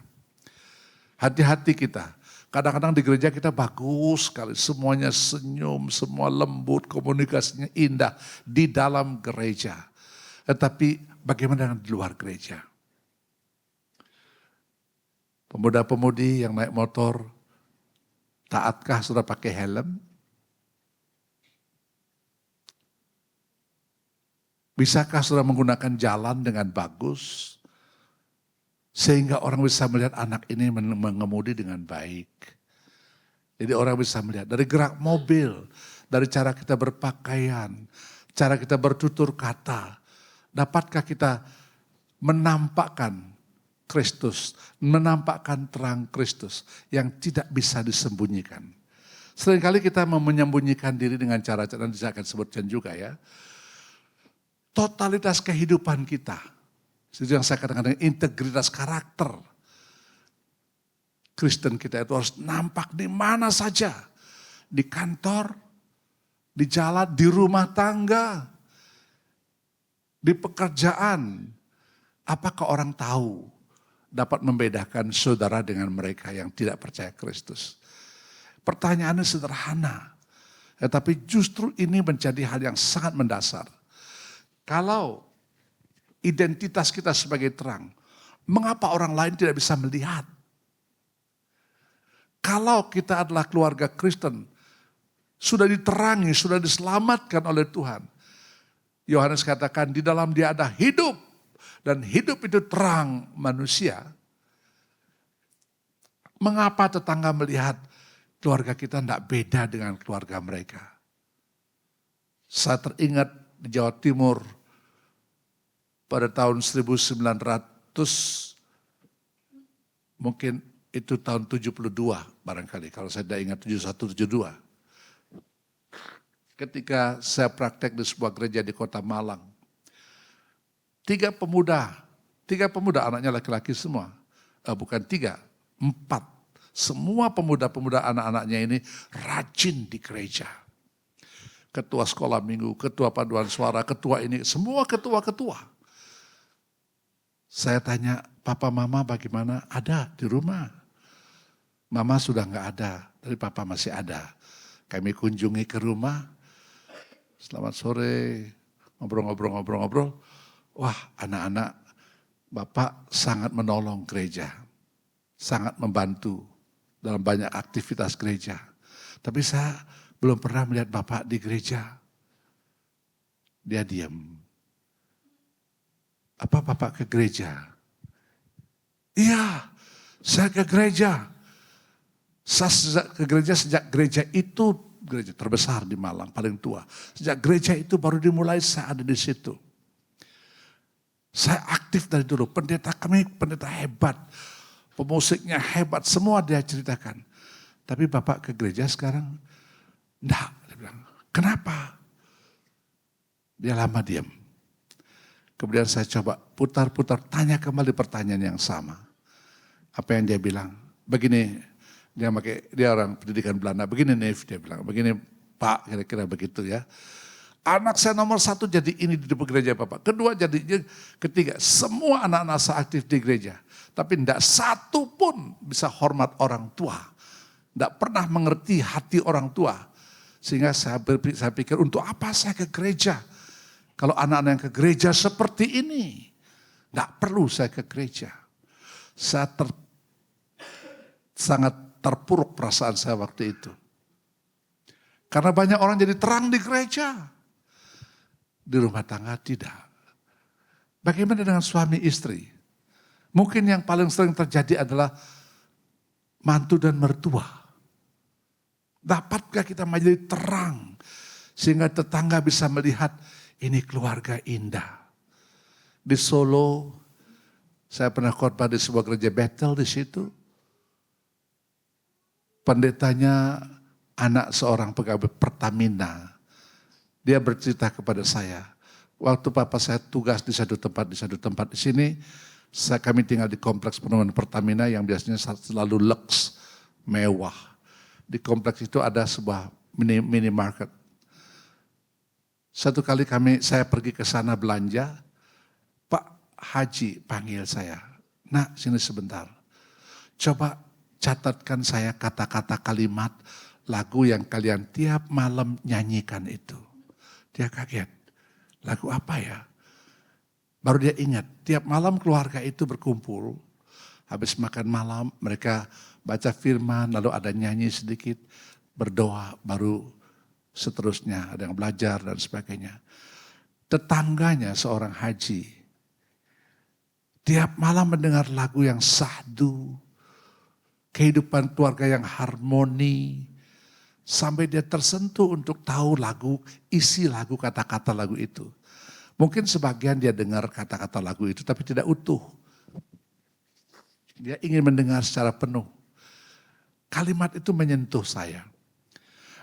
Hati-hati kita. Kadang-kadang di gereja kita bagus sekali, semuanya senyum, semua lembut, komunikasinya indah di dalam gereja. Tetapi bagaimana dengan di luar gereja? Pemuda-pemudi yang naik motor, taatkah sudah pakai helm? Bisakah sudah menggunakan jalan dengan bagus? Sehingga orang bisa melihat anak ini mengemudi dengan baik. Jadi orang bisa melihat dari gerak mobil, dari cara kita berpakaian, cara kita bertutur kata. Dapatkah kita menampakkan Kristus, menampakkan terang Kristus yang tidak bisa disembunyikan. Seringkali kita menyembunyikan diri dengan cara-cara yang saya akan sebutkan juga ya. Totalitas kehidupan kita. Itu yang saya katakan integritas karakter. Kristen kita itu harus nampak di mana saja. Di kantor, di jalan, di rumah tangga, di pekerjaan. Apakah orang tahu dapat membedakan saudara dengan mereka yang tidak percaya Kristus? Pertanyaannya sederhana. Tetapi justru ini menjadi hal yang sangat mendasar. Kalau identitas kita sebagai terang, mengapa orang lain tidak bisa melihat? Kalau kita adalah keluarga Kristen, sudah diterangi, sudah diselamatkan oleh Tuhan. Yohanes katakan di dalam dia ada hidup, dan hidup itu terang manusia. Mengapa tetangga melihat keluarga kita tidak beda dengan keluarga mereka? Saya teringat di Jawa Timur pada tahun 1900, mungkin itu tahun 72 barangkali, kalau saya tidak ingat 71, 72. Ketika saya praktek di sebuah gereja di kota Malang. Tiga pemuda anaknya laki-laki semua. Bukan 3, 4. Semua pemuda-pemuda anak-anaknya ini rajin di gereja. Ketua sekolah minggu, ketua paduan suara, ketua ini, semua ketua-ketua. Saya tanya, papa mama bagaimana? Ada di rumah. Mama sudah enggak ada, tapi papa masih ada. Kami kunjungi ke rumah, selamat sore, ngobrol-ngobrol. Wah, anak-anak, bapak sangat menolong gereja, sangat membantu dalam banyak aktivitas gereja. Tapi saya belum pernah melihat bapak di gereja. Dia diam. Apa bapak ke gereja? Iya, saya ke gereja. Saya ke gereja sejak gereja itu, gereja terbesar di Malang, paling tua. Sejak gereja itu baru dimulai saya ada di situ. Saya aktif dari dulu, pendeta kami pendeta hebat, pemusiknya hebat, semua dia ceritakan. Tapi bapak ke gereja sekarang, enggak. Dia bilang, kenapa? Dia lama diam. Kemudian saya coba putar-putar, tanya kembali pertanyaan yang sama. Apa yang dia bilang? Begini, dia orang pendidikan Belanda, begini Neef, dia bilang, begini Pak, kira-kira begitu ya. Anak saya nomor 1 jadi ini di gereja Bapak. Kedua jadi, ketiga, semua anak-anak saya aktif di gereja. Tapi tidak satu pun bisa hormat orang tua. Tidak pernah mengerti hati orang tua. Sehingga saya pikir untuk apa saya ke gereja? Kalau anak-anak yang ke gereja seperti ini. Tidak perlu saya ke gereja. Saya sangat terpuruk perasaan saya waktu itu. Karena banyak orang jadi terang di gereja. Di rumah tangga tidak. Bagaimana dengan suami istri? Mungkin yang paling sering terjadi adalah mantu dan mertua. Dapatkah kita menjadi terang sehingga tetangga bisa melihat ini keluarga indah. Di Solo, saya pernah khotbah di sebuah gereja Bethel di situ. Pendetanya anak seorang pegawai Pertamina. Dia bercerita kepada saya, waktu papa saya tugas di satu tempat di sini, kami tinggal di kompleks perumahan Pertamina yang biasanya selalu lux, mewah. Di kompleks itu ada sebuah minimarket. Satu kali saya pergi ke sana belanja, Pak Haji panggil saya, nak sini sebentar. Coba catatkan saya kata-kata kalimat lagu yang kalian tiap malam nyanyikan itu. Dia kaget, lagu apa ya? Baru dia ingat, tiap malam keluarga itu berkumpul, habis makan malam mereka baca firman, lalu ada nyanyi sedikit, berdoa, baru seterusnya ada yang belajar dan sebagainya. Tetangganya seorang haji, tiap malam mendengar lagu yang sahdu, kehidupan keluarga yang harmoni, sampai dia tersentuh untuk tahu isi lagu, kata-kata lagu itu. Mungkin sebagian dia dengar kata-kata lagu itu tapi tidak utuh. Dia ingin mendengar secara penuh. Kalimat itu menyentuh saya.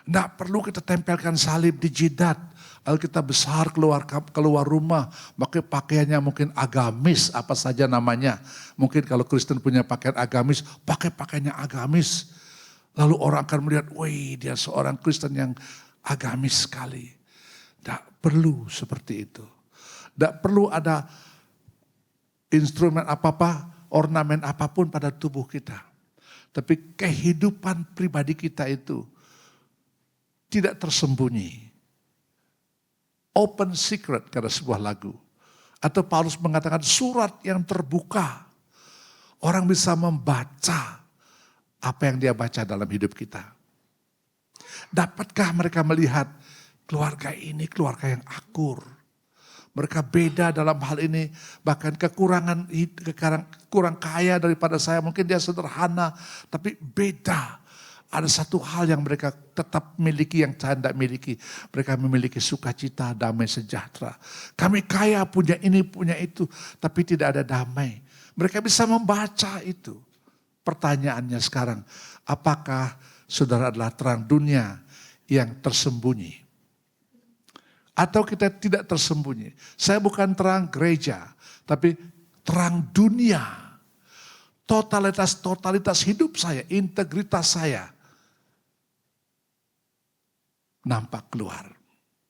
Tidak perlu kita tempelkan salib di jidat. Lalu kita besar keluar rumah, pakai pakaiannya mungkin agamis, apa saja namanya. Mungkin kalau Kristen punya pakaian agamis, pakai pakaiannya agamis. Lalu orang akan melihat, wih dia seorang Kristen yang agamis sekali. Tidak perlu seperti itu. Tidak perlu ada instrumen apa-apa, ornamen apapun pada tubuh kita. Tapi kehidupan pribadi kita itu tidak tersembunyi. Open secret kata sebuah lagu. Atau Paulus mengatakan surat yang terbuka. Orang bisa membaca apa yang dia baca dalam hidup kita. Dapatkah mereka melihat keluarga ini keluarga yang akur, Mereka beda dalam hal ini, bahkan kurang kaya daripada saya. Mungkin dia sederhana, tapi beda. Ada satu hal yang mereka tetap miliki yang saya tidak miliki. Mereka memiliki sukacita, damai sejahtera. Kami kaya, punya ini, punya itu, tapi tidak ada damai. Mereka bisa membaca itu. Pertanyaannya sekarang, apakah saudara adalah terang dunia yang tersembunyi? Atau kita tidak tersembunyi? Saya bukan terang gereja, tapi terang dunia. Totalitas hidup saya, integritas saya nampak keluar.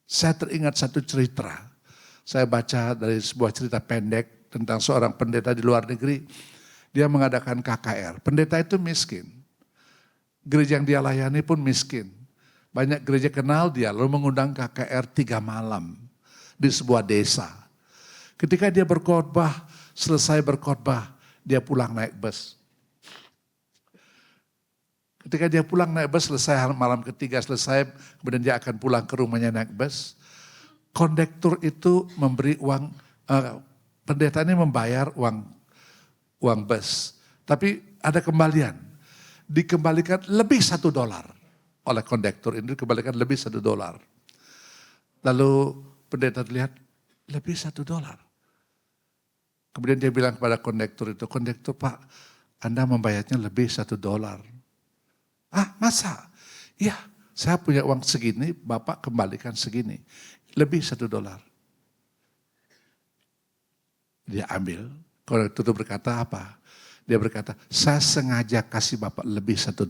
Saya teringat satu cerita. Saya baca dari sebuah cerita pendek tentang seorang pendeta di luar negeri. Dia mengadakan KKR. Pendeta itu miskin. Gereja yang dia layani pun miskin. Banyak gereja kenal dia, lalu mengundang KKR 3 malam di sebuah desa. Ketika dia berkhotbah, selesai berkhotbah, dia pulang naik bus. Ketika dia pulang naik bus, selesai malam ketiga selesai, kemudian dia akan pulang ke rumahnya naik bus. Kondektur itu memberi uang, pendeta ini membayar uang bus. Tapi ada kembalian, dikembalikan lebih $1 oleh kondektur ini, dikembalikan lebih $1. Lalu pendeta lihat, lebih $1. Kemudian dia bilang kepada kondektur itu, kondektur Pak, Anda membayarnya lebih $1. Ah masa? Iya, saya punya uang segini, Bapak kembalikan segini. Lebih $1. Dia ambil, kondektur itu berkata apa? Dia berkata, saya sengaja kasih Bapak lebih $1.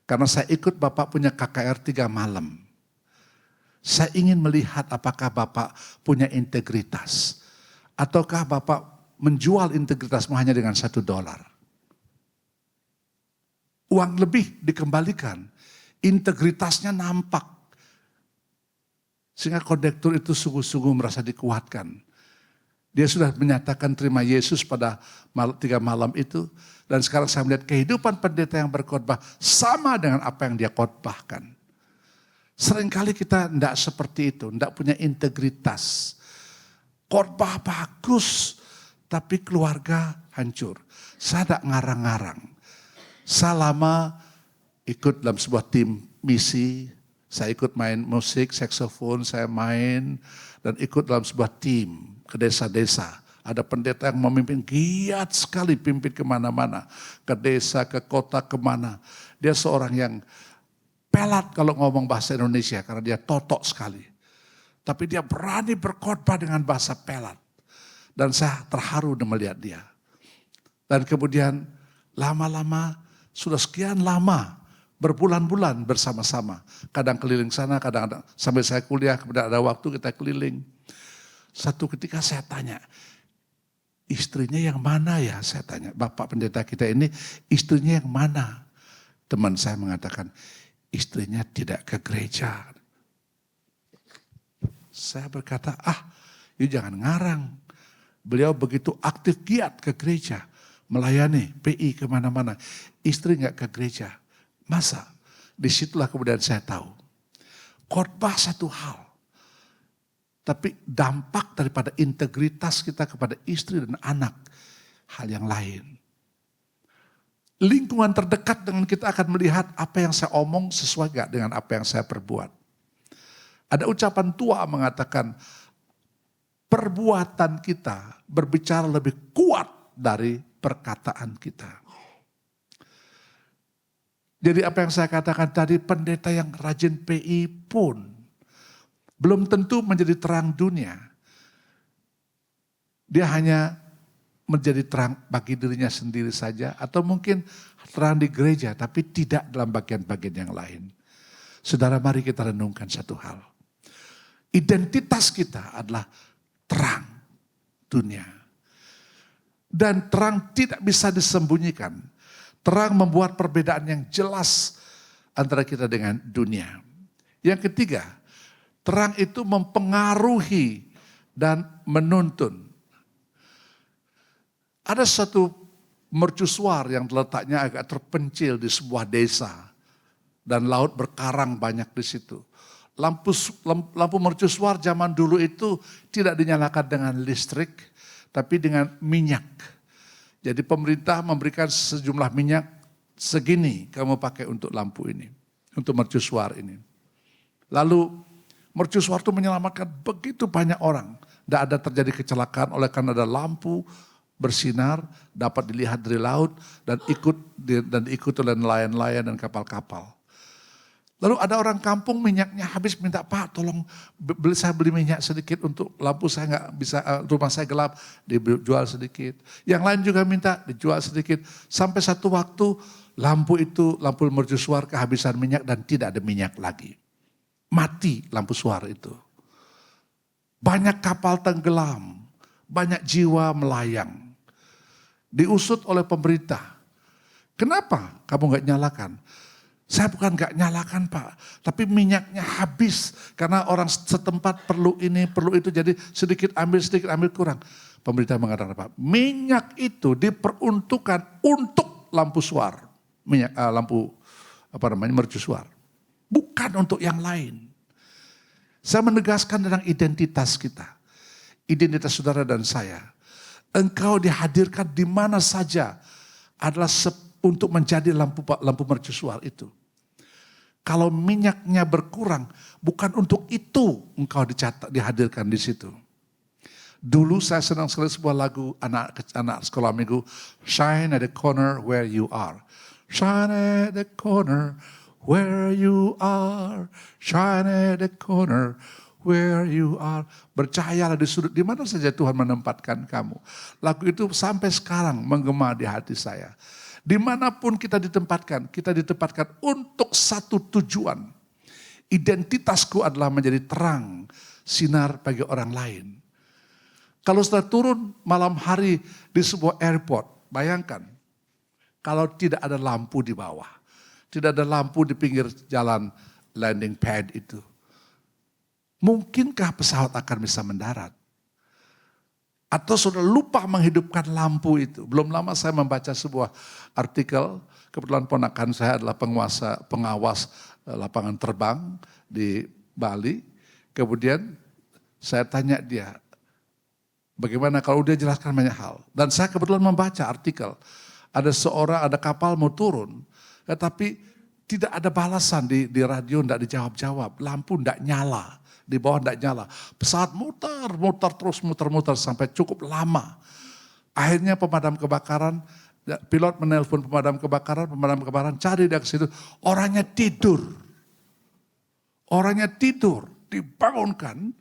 Karena saya ikut Bapak punya KKR 3 malam. Saya ingin melihat apakah Bapak punya integritas. Ataukah Bapak menjual integritasmu hanya dengan $1. Uang lebih dikembalikan. Integritasnya nampak. Sehingga kondektur itu sungguh-sungguh merasa dikuatkan. Dia sudah menyatakan terima Yesus pada 3 malam itu. Dan sekarang saya melihat kehidupan pendeta yang berkhotbah sama dengan apa yang dia khotbahkan. Seringkali kita tidak seperti itu, tidak punya integritas. Khotbah bagus, tapi keluarga hancur. Saya tidak ngarang-ngarang. Saya lama ikut dalam sebuah tim misi, saya ikut main musik, saksofon, saya main, dan ikut dalam sebuah tim ke desa-desa. Ada pendeta yang memimpin giat sekali, pimpin kemana-mana. Ke desa, ke kota, kemana. Dia seorang yang pelat kalau ngomong bahasa Indonesia karena dia totok sekali. Tapi dia berani berkhotbah dengan bahasa pelat. Dan saya terharu melihat dia. Dan kemudian lama-lama, sudah sekian lama, berbulan-bulan bersama-sama. Kadang keliling sana, kadang sampai saya kuliah, kemudian ada waktu kita keliling. Satu ketika saya tanya, istrinya yang mana ya? Saya tanya, Bapak pendeta kita ini istrinya yang mana? Teman saya mengatakan, istrinya tidak ke gereja. Saya berkata, you jangan ngarang. Beliau begitu aktif giat ke gereja. Melayani PI kemana-mana. Istri gak ke gereja. Masa? Disitulah kemudian saya tahu. Khotbah satu hal. Tapi dampak daripada integritas kita kepada istri dan anak, hal yang lain. Lingkungan terdekat dengan kita akan melihat apa yang saya omong sesuai gak dengan apa yang saya perbuat. Ada ucapan tua mengatakan, perbuatan kita berbicara lebih kuat dari perkataan kita. Jadi apa yang saya katakan tadi, pendeta yang rajin PI pun belum tentu menjadi terang dunia. Dia hanya menjadi terang bagi dirinya sendiri saja. Atau mungkin terang di gereja tapi tidak dalam bagian-bagian yang lain. Saudara, mari kita renungkan satu hal. Identitas kita adalah terang dunia. Dan terang tidak bisa disembunyikan. Terang membuat perbedaan yang jelas antara kita dengan dunia. Yang ketiga, terang itu mempengaruhi dan menuntun. Ada satu mercusuar yang letaknya agak terpencil di sebuah desa. Dan laut berkarang banyak di situ. lampu mercusuar zaman dulu itu tidak dinyalakan dengan listrik, tapi dengan minyak. Jadi pemerintah memberikan sejumlah minyak, segini kamu pakai untuk lampu ini, untuk mercusuar ini. Lalu mercusuar itu menyelamatkan begitu banyak orang. Tidak ada terjadi kecelakaan oleh karena ada lampu bersinar, dapat dilihat dari laut dan diikut oleh nelayan-nelayan dan kapal-kapal. Lalu ada orang kampung minyaknya habis, minta, Pak tolong saya beli minyak sedikit untuk lampu saya nggak bisa, rumah saya gelap, dijual sedikit. Yang lain juga minta dijual sedikit. Sampai satu waktu lampu mercusuar kehabisan minyak dan tidak ada minyak lagi. Mati lampu suar itu. Banyak kapal tenggelam, banyak jiwa melayang. Diusut oleh pemerintah. Kenapa kamu nggak nyalakan? Saya bukan gak nyalakan Pak, tapi minyaknya habis karena orang setempat perlu ini, perlu itu, jadi sedikit ambil kurang. Pemerintah mengatakan apa? Minyak itu diperuntukkan untuk lampu suar, lampu mercusuar, bukan untuk yang lain. Saya menegaskan tentang identitas kita, identitas saudara dan saya. Engkau dihadirkan di mana saja adalah untuk menjadi lampu mercusuar itu. Kalau minyaknya berkurang, bukan untuk itu engkau dihadirkan di situ. Dulu saya senang sekali sebuah lagu anak sekolah minggu, Shine at the corner where you are. Shine at the corner where you are. Shine at the corner where you are. Bercahayalah di sudut di mana saja Tuhan menempatkan kamu. Lagu itu sampai sekarang menggema di hati saya. Dimanapun kita ditempatkan untuk satu tujuan. Identitasku adalah menjadi terang, sinar bagi orang lain. Kalau sudah turun malam hari di sebuah airport, bayangkan kalau tidak ada lampu di bawah, tidak ada lampu di pinggir jalan landing pad itu. Mungkinkah pesawat akan bisa mendarat? Atau sudah lupa menghidupkan lampu itu. Belum lama saya membaca sebuah artikel, kebetulan ponakan saya adalah pengawas lapangan terbang di Bali. Kemudian saya tanya dia, bagaimana kalau dia jelaskan banyak hal. Dan saya kebetulan membaca artikel, ada kapal mau turun, tetapi tidak ada balasan di radio, tidak dijawab-jawab, lampu tidak nyala. Di bawah tidak nyala. Pesawat muter sampai cukup lama. Akhirnya pemadam kebakaran, pilot menelpon pemadam kebakaran cari dia ke situ. Orangnya tidur, dibangunkan,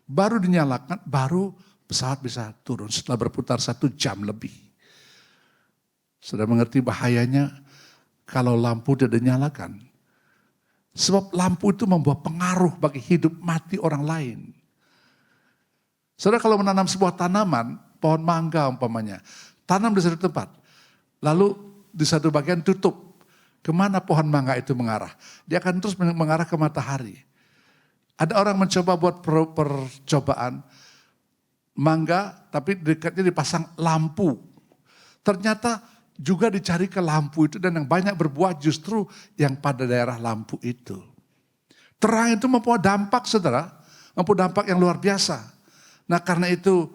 baru dinyalakan, baru pesawat bisa turun setelah berputar 1 jam lebih. Sudah mengerti bahayanya kalau lampu tidak dinyalakan. Sebab lampu itu membawa pengaruh bagi hidup mati orang lain. Saudara kalau menanam sebuah tanaman, pohon mangga umpamanya, tanam di satu tempat, lalu di satu bagian tutup. Kemana pohon mangga itu mengarah? Dia akan terus mengarah ke matahari. Ada orang mencoba buat percobaan mangga, tapi dekatnya dipasang lampu. Ternyata juga dicari ke lampu itu, dan yang banyak berbuah justru yang pada daerah lampu itu. Terang itu membawa dampak, saudara, membawa dampak yang luar biasa. Nah karena itu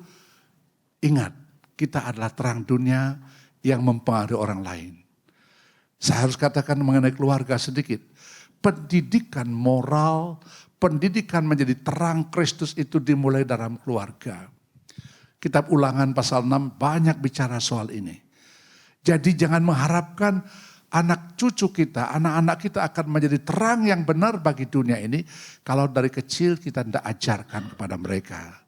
ingat, kita adalah terang dunia yang mempengaruhi orang lain. Saya harus katakan mengenai keluarga sedikit. Pendidikan moral, pendidikan menjadi terang Kristus itu dimulai dalam keluarga. Kitab Ulangan pasal 6 banyak bicara soal ini. Jadi jangan mengharapkan anak cucu kita, anak-anak kita akan menjadi terang yang benar bagi dunia ini kalau dari kecil kita tidak ajarkan kepada mereka.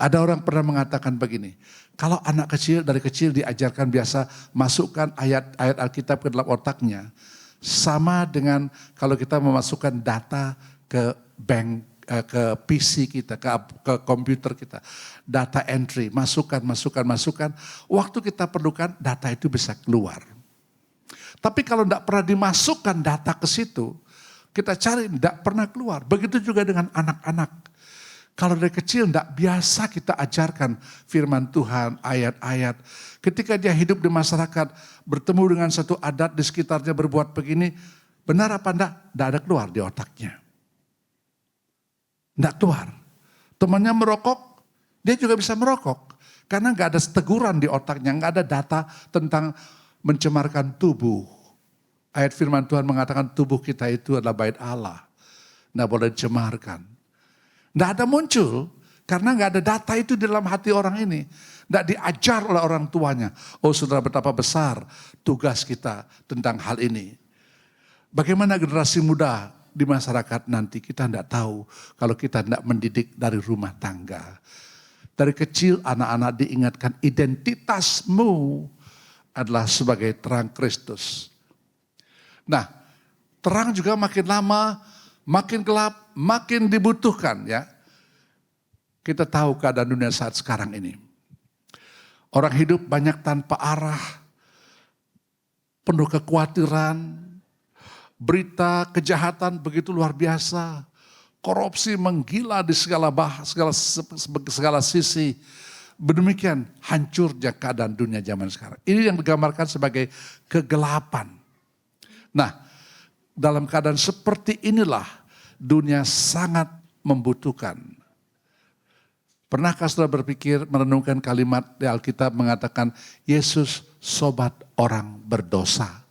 Ada orang pernah mengatakan begini, kalau anak kecil dari kecil diajarkan biasa masukkan ayat-ayat Alkitab ke dalam otaknya, sama dengan kalau kita memasukkan data ke bank, ke PC kita, ke komputer kita. Data entry, masukkan. Waktu kita perlukan data itu bisa keluar. Tapi kalau tidak pernah dimasukkan data ke situ, kita cari tidak pernah keluar. Begitu juga dengan anak-anak. Kalau dari kecil tidak biasa kita ajarkan firman Tuhan, ayat-ayat. Ketika dia hidup di masyarakat, bertemu dengan satu adat di sekitarnya berbuat begini, benar apa enggak? Tidak ada keluar di otaknya. Tidak keluar. Temannya merokok, dia juga bisa merokok. Karena nggak ada teguran di otaknya, nggak ada data tentang mencemarkan tubuh. Ayat firman Tuhan mengatakan tubuh kita itu adalah bait Allah. Nggak boleh dicemarkan. Nggak ada muncul, karena nggak ada data itu di dalam hati orang ini. Nggak diajar oleh orang tuanya. Oh saudara, betapa besar tugas kita tentang hal ini. Bagaimana generasi muda di masyarakat nanti, kita tidak tahu kalau kita tidak mendidik dari rumah tangga. Dari kecil anak-anak diingatkan identitasmu adalah sebagai terang Kristus. Nah, terang juga makin lama, makin gelap, makin dibutuhkan ya. Kita tahu keadaan dunia saat sekarang ini. Orang hidup banyak tanpa arah, penuh kekhawatiran, berita kejahatan begitu luar biasa, korupsi menggila di segala sisi. Demikian hancurnya keadaan dunia zaman sekarang. Ini yang digambarkan sebagai kegelapan. Nah, dalam keadaan seperti inilah dunia sangat membutuhkan. Pernahkah saudara berpikir merenungkan kalimat di Alkitab mengatakan Yesus sobat orang berdosa.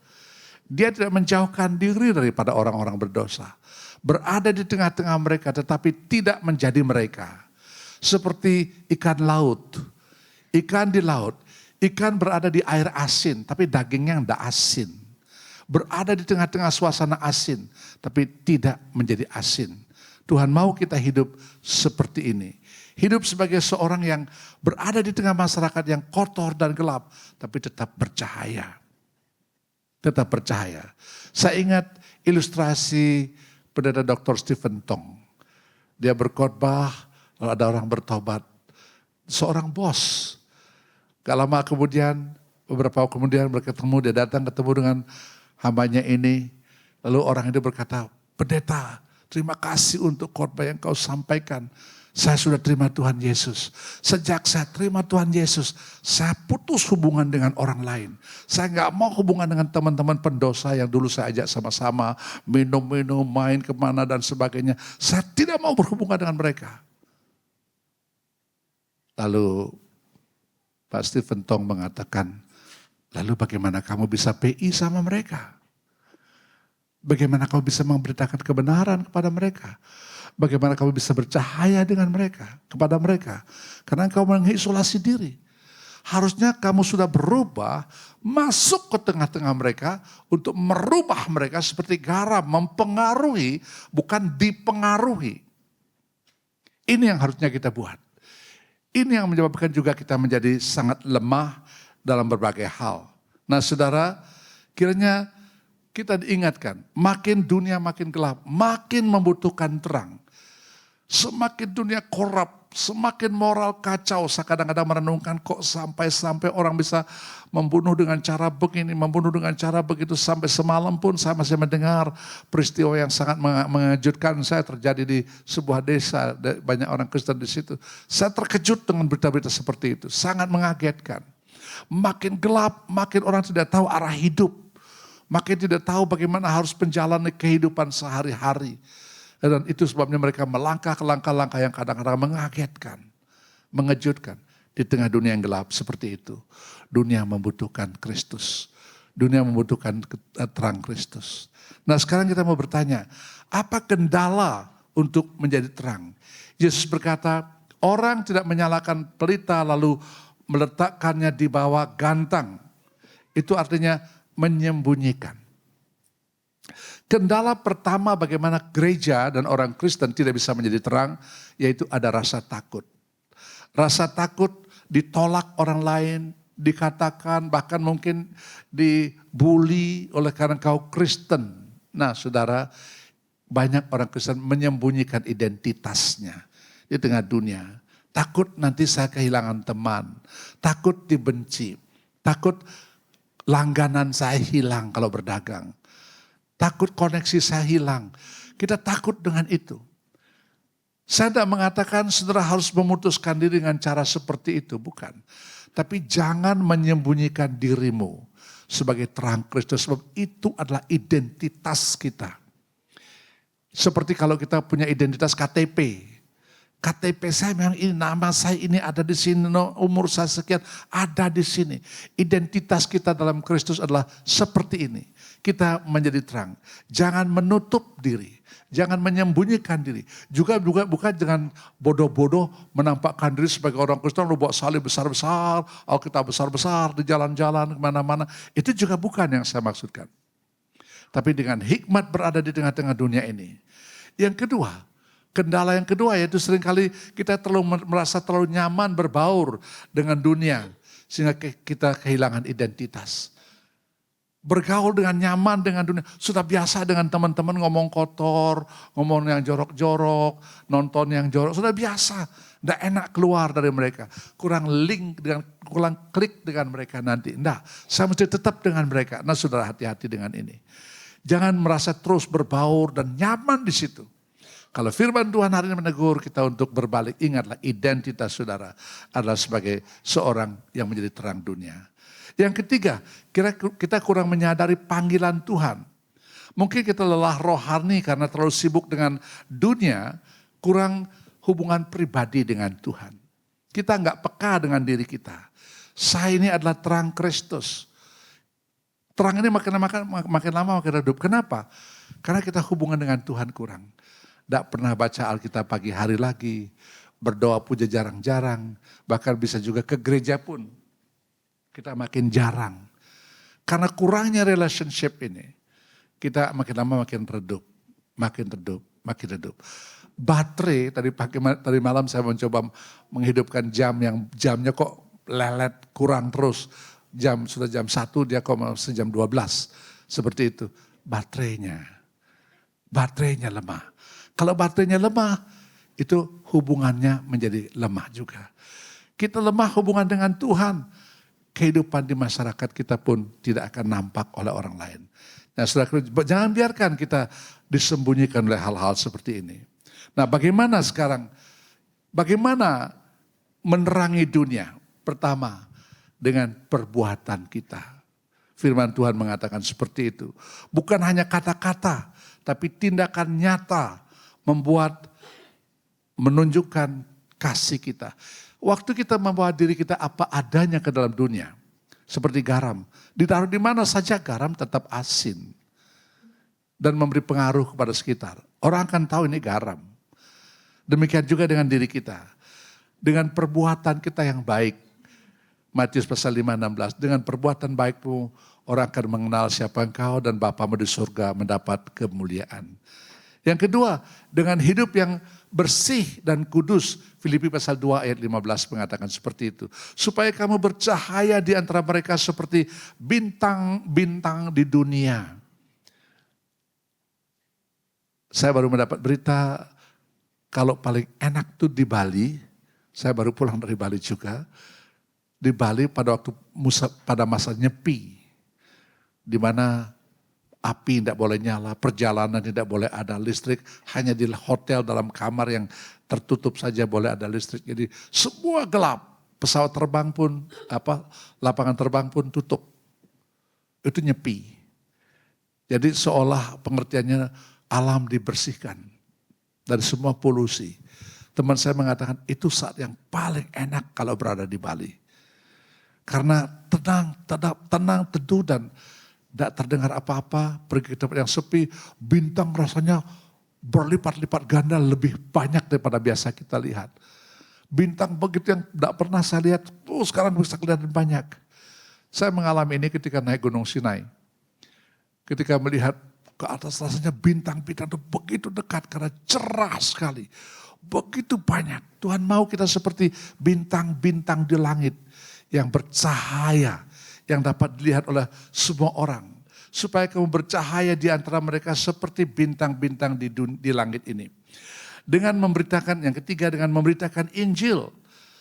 Dia tidak menjauhkan diri daripada orang-orang berdosa. Berada di tengah-tengah mereka tetapi tidak menjadi mereka. Seperti ikan laut. Ikan di laut. Ikan berada di air asin tapi dagingnya tidak asin. Berada di tengah-tengah suasana asin tapi tidak menjadi asin. Tuhan mau kita hidup seperti ini. Hidup sebagai seorang yang berada di tengah masyarakat yang kotor dan gelap tapi tetap bercahaya. Tetap percaya. Saya ingat ilustrasi pendeta Dr. Stephen Tong. Dia berkhotbah, lalu ada orang bertobat. Seorang bos. Gak lama kemudian, beberapa waktu kemudian berketemu, dia datang ketemu dengan hambanya ini. Lalu orang itu berkata, pendeta, terima kasih untuk khotbah yang kau sampaikan. Saya sudah terima Tuhan Yesus. Sejak saya terima Tuhan Yesus, saya putus hubungan dengan orang lain. Saya nggak mau hubungan dengan teman-teman pendosa yang dulu saya ajak sama-sama minum-minum, main kemana dan sebagainya. Saya tidak mau berhubungan dengan mereka. Lalu Pak Stephen Tong mengatakan, lalu bagaimana kamu bisa PI sama mereka? Bagaimana kamu bisa memberitakan kebenaran kepada mereka? Bagaimana kamu bisa bercahaya dengan mereka, kepada mereka? Karena engkau mengisolasi diri. Harusnya kamu sudah berubah, masuk ke tengah-tengah mereka untuk merubah mereka seperti garam, mempengaruhi, bukan dipengaruhi. Ini yang harusnya kita buat. Ini yang menyebabkan juga kita menjadi sangat lemah dalam berbagai hal. Nah saudara, kiranya kita diingatkan, makin dunia makin gelap, makin membutuhkan terang. Semakin dunia korup, semakin moral kacau. Saya kadang-kadang merenungkan kok sampai-sampai orang bisa membunuh dengan cara begini, membunuh dengan cara begitu. Sampai semalam pun saya masih mendengar peristiwa yang sangat mengejutkan saya terjadi di sebuah desa. Banyak orang Kristen di situ. Saya terkejut dengan berita-berita seperti itu. Sangat mengagetkan. Makin gelap, makin orang tidak tahu arah hidup. Makin tidak tahu bagaimana harus menjalani kehidupan sehari-hari. Dan itu sebabnya mereka melangkah ke langkah-langkah yang kadang-kadang mengagetkan, mengejutkan. Di tengah dunia yang gelap seperti itu. Dunia membutuhkan Kristus. Dunia membutuhkan terang Kristus. Nah sekarang kita mau bertanya, apa kendala untuk menjadi terang? Yesus berkata, orang tidak menyalakan pelita lalu meletakkannya di bawah gantang. Itu artinya menyembunyikan. Kendala pertama bagaimana gereja dan orang Kristen tidak bisa menjadi terang, yaitu ada rasa takut. Rasa takut ditolak orang lain, dikatakan bahkan mungkin dibully oleh karena kau Kristen. Nah saudara, banyak orang Kristen menyembunyikan identitasnya di tengah dunia. Takut nanti saya kehilangan teman, takut dibenci, takut langganan saya hilang kalau berdagang. Takut koneksi saya hilang. Kita takut dengan itu. Saya tidak mengatakan saudara harus memutuskan diri dengan cara seperti itu. Bukan. Tapi jangan menyembunyikan dirimu sebagai terang Kristus. Sebab itu adalah identitas kita. Seperti kalau kita punya identitas KTP. KTP saya memang ini, nama saya ini ada di sini, umur saya sekian ada di sini. Identitas kita dalam Kristus adalah seperti ini. Kita menjadi terang. Jangan menutup diri, jangan menyembunyikan diri. Juga bukan dengan bodoh-bodoh menampakkan diri sebagai orang Kristen, lu bawa salib besar-besar, Alkitab besar-besar di jalan-jalan kemana-mana. Itu juga bukan yang saya maksudkan. Tapi dengan hikmat berada di tengah-tengah dunia ini. Yang kedua, kendala yang kedua yaitu seringkali kita merasa terlalu nyaman berbaur dengan dunia. Sehingga kita kehilangan identitas. Bergaul dengan nyaman dengan dunia. Sudah biasa dengan teman-teman ngomong kotor, ngomong yang jorok-jorok, nonton yang jorok. Sudah biasa. Tidak enak keluar dari mereka. Kurang klik dengan mereka nanti. Tidak, saya mesti tetap dengan mereka. Nah saudara, hati-hati dengan ini. Jangan merasa terus berbaur dan nyaman di situ. Kalau firman Tuhan hari ini menegur kita untuk berbalik, ingatlah identitas saudara adalah sebagai seorang yang menjadi terang dunia. Yang ketiga, kita kurang menyadari panggilan Tuhan. Mungkin kita lelah rohani karena terlalu sibuk dengan dunia, kurang hubungan pribadi dengan Tuhan. Kita enggak peka dengan diri kita. Saya ini adalah terang Kristus. Terang ini makin lama makin redup. Kenapa? Karena kita hubungan dengan Tuhan kurang. Tidak pernah baca Alkitab pagi hari lagi. Berdoa puja jarang-jarang. Bahkan bisa juga ke gereja pun. Kita makin jarang. Karena kurangnya relationship ini. Kita makin lama makin redup. Makin redup. Baterai, tadi malam saya mencoba menghidupkan jamnya kok lelet kurang terus. Sudah jam 1 dia kok jam 12. Seperti itu. Baterainya lemah. Kalau baterainya lemah, itu hubungannya menjadi lemah juga. Kita lemah hubungan dengan Tuhan, kehidupan di masyarakat kita pun tidak akan nampak oleh orang lain. Nah, saudara, jangan biarkan kita disembunyikan oleh hal-hal seperti ini. Nah, bagaimana sekarang? Bagaimana menerangi dunia? Pertama, dengan perbuatan kita. Firman Tuhan mengatakan seperti itu. Bukan hanya kata-kata, tapi tindakan nyata menunjukkan kasih kita. Waktu kita membawa diri kita apa adanya ke dalam dunia. Seperti garam. Ditaruh di mana saja garam tetap asin. Dan memberi pengaruh kepada sekitar. Orang akan tahu ini garam. Demikian juga dengan diri kita. Dengan perbuatan kita yang baik. Matius pasal 5:16. Dengan perbuatan baikmu orang akan mengenal siapa engkau dan Bapamu di surga mendapat kemuliaan. Yang kedua, dengan hidup yang bersih dan kudus. Filipi pasal 2 ayat 15 mengatakan seperti itu. Supaya kamu bercahaya di antara mereka seperti bintang-bintang di dunia. Saya baru mendapat berita kalau paling enak tuh di Bali. Saya baru pulang dari Bali juga. Di Bali pada masa nyepi. Di mana api tidak boleh nyala, perjalanan tidak boleh ada listrik, hanya di hotel dalam kamar yang tertutup saja boleh ada listrik. Jadi semua gelap, pesawat terbang pun, lapangan terbang pun tutup. Itu nyepi. Jadi seolah pengertiannya alam dibersihkan dari semua polusi. Teman saya mengatakan itu saat yang paling enak kalau berada di Bali. Karena tenang, teduh dan tidak terdengar apa-apa, pergi ke tempat yang sepi, bintang rasanya berlipat-lipat ganda lebih banyak daripada biasa kita lihat. Bintang begitu yang tidak pernah saya lihat, sekarang bisa kelihatan banyak. Saya mengalami ini ketika naik Gunung Sinai. Ketika melihat ke atas rasanya bintang-bintang itu begitu dekat karena cerah sekali. Begitu banyak. Tuhan mau kita seperti bintang-bintang di langit yang bercahaya, yang dapat dilihat oleh semua orang. Supaya kamu bercahaya di antara mereka seperti bintang-bintang di langit ini. Dengan memberitakan, yang ketiga dengan memberitakan Injil.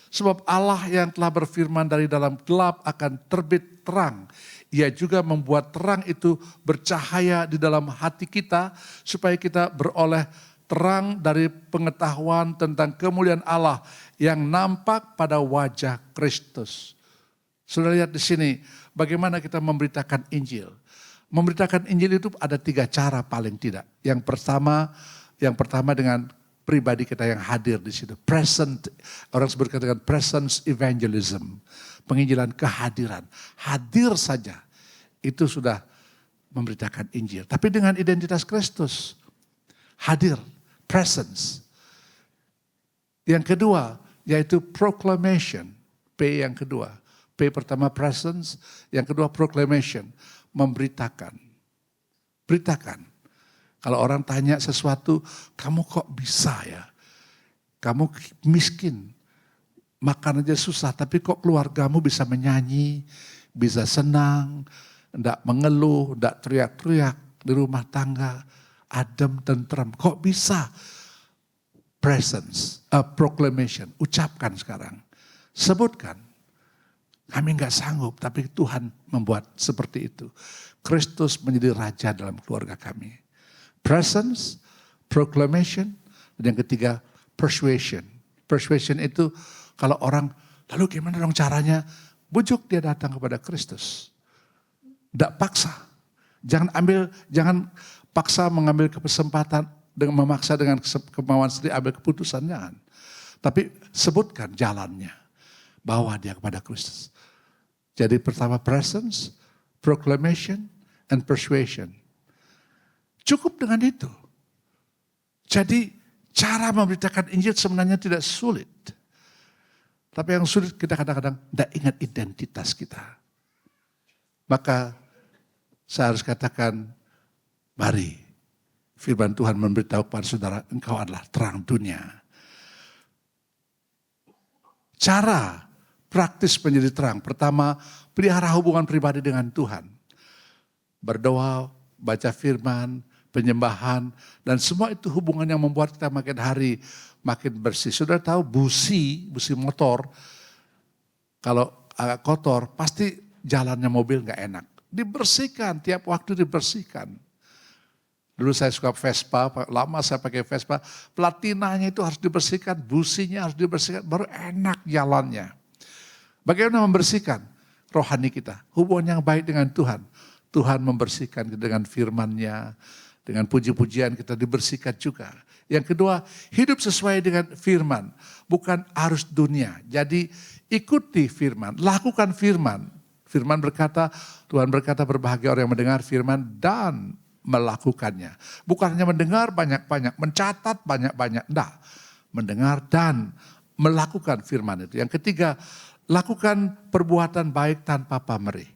Sebab Allah yang telah berfirman dari dalam gelap akan terbit terang. Ia juga membuat terang itu bercahaya di dalam hati kita. Supaya kita beroleh terang dari pengetahuan tentang kemuliaan Allah yang nampak pada wajah Kristus. Sudah lihat di sini bagaimana kita memberitakan Injil. Memberitakan Injil itu ada 3 cara paling tidak. Yang pertama dengan pribadi kita yang hadir di situ. Present, orang sebutkan dengan presence evangelism. Penginjilan kehadiran. Hadir saja, itu sudah memberitakan Injil. Tapi dengan identitas Kristus. Hadir, presence. Yang kedua, yaitu proclamation. P yang kedua. P pertama presence, yang kedua proclamation. Memberitakan. Beritakan. Kalau orang tanya sesuatu, kamu kok bisa ya? Kamu miskin, makan aja susah, tapi kok keluargamu bisa menyanyi, bisa senang, tidak mengeluh, tidak teriak-teriak di rumah tangga, adem, tenteram. Kok bisa? Presence, proclamation, ucapkan sekarang. Sebutkan. Kami nggak sanggup, tapi Tuhan membuat seperti itu. Kristus menjadi raja dalam keluarga kami. Presence, proclamation, dan yang ketiga persuasion. Persuasion itu kalau orang, lalu gimana dong caranya? Bujuk dia datang kepada Kristus. Tidak paksa. Jangan paksa mengambil kesempatan dengan memaksa dengan kemauan sendiri ambil keputusan, jangan. Tapi sebutkan jalannya. Bawa dia kepada Kristus. Jadi pertama presence, proclamation, and persuasion. Cukup dengan itu. Jadi cara memberitakan Injil sebenarnya tidak sulit. Tapi yang sulit kita kadang-kadang tidak ingat identitas kita. Maka saya harus katakan, mari firman Tuhan memberitahu kepada saudara, engkau adalah terang dunia. Cara praktis menjadi terang. Pertama, pelihara hubungan pribadi dengan Tuhan. Berdoa, baca firman, penyembahan, dan semua itu hubungan yang membuat kita makin hari makin bersih. Sudah tahu busi motor, kalau agak kotor, pasti jalannya mobil gak enak. Dibersihkan, tiap waktu dibersihkan. Dulu saya suka Vespa, lama saya pakai Vespa, platinanya itu harus dibersihkan, businya harus dibersihkan, baru enak jalannya. Bagaimana membersihkan rohani kita? Hubungan yang baik dengan Tuhan. Tuhan membersihkan dengan firman-Nya, dengan puji-pujian kita dibersihkan juga. Yang kedua, hidup sesuai dengan firman, bukan arus dunia. Jadi ikuti firman, lakukan firman. Firman berkata, Tuhan berkata berbahagia orang yang mendengar firman dan melakukannya. Bukan hanya mendengar banyak-banyak, mencatat banyak-banyak. Enggak, mendengar dan melakukan firman itu. Yang ketiga, lakukan perbuatan baik tanpa pamrih.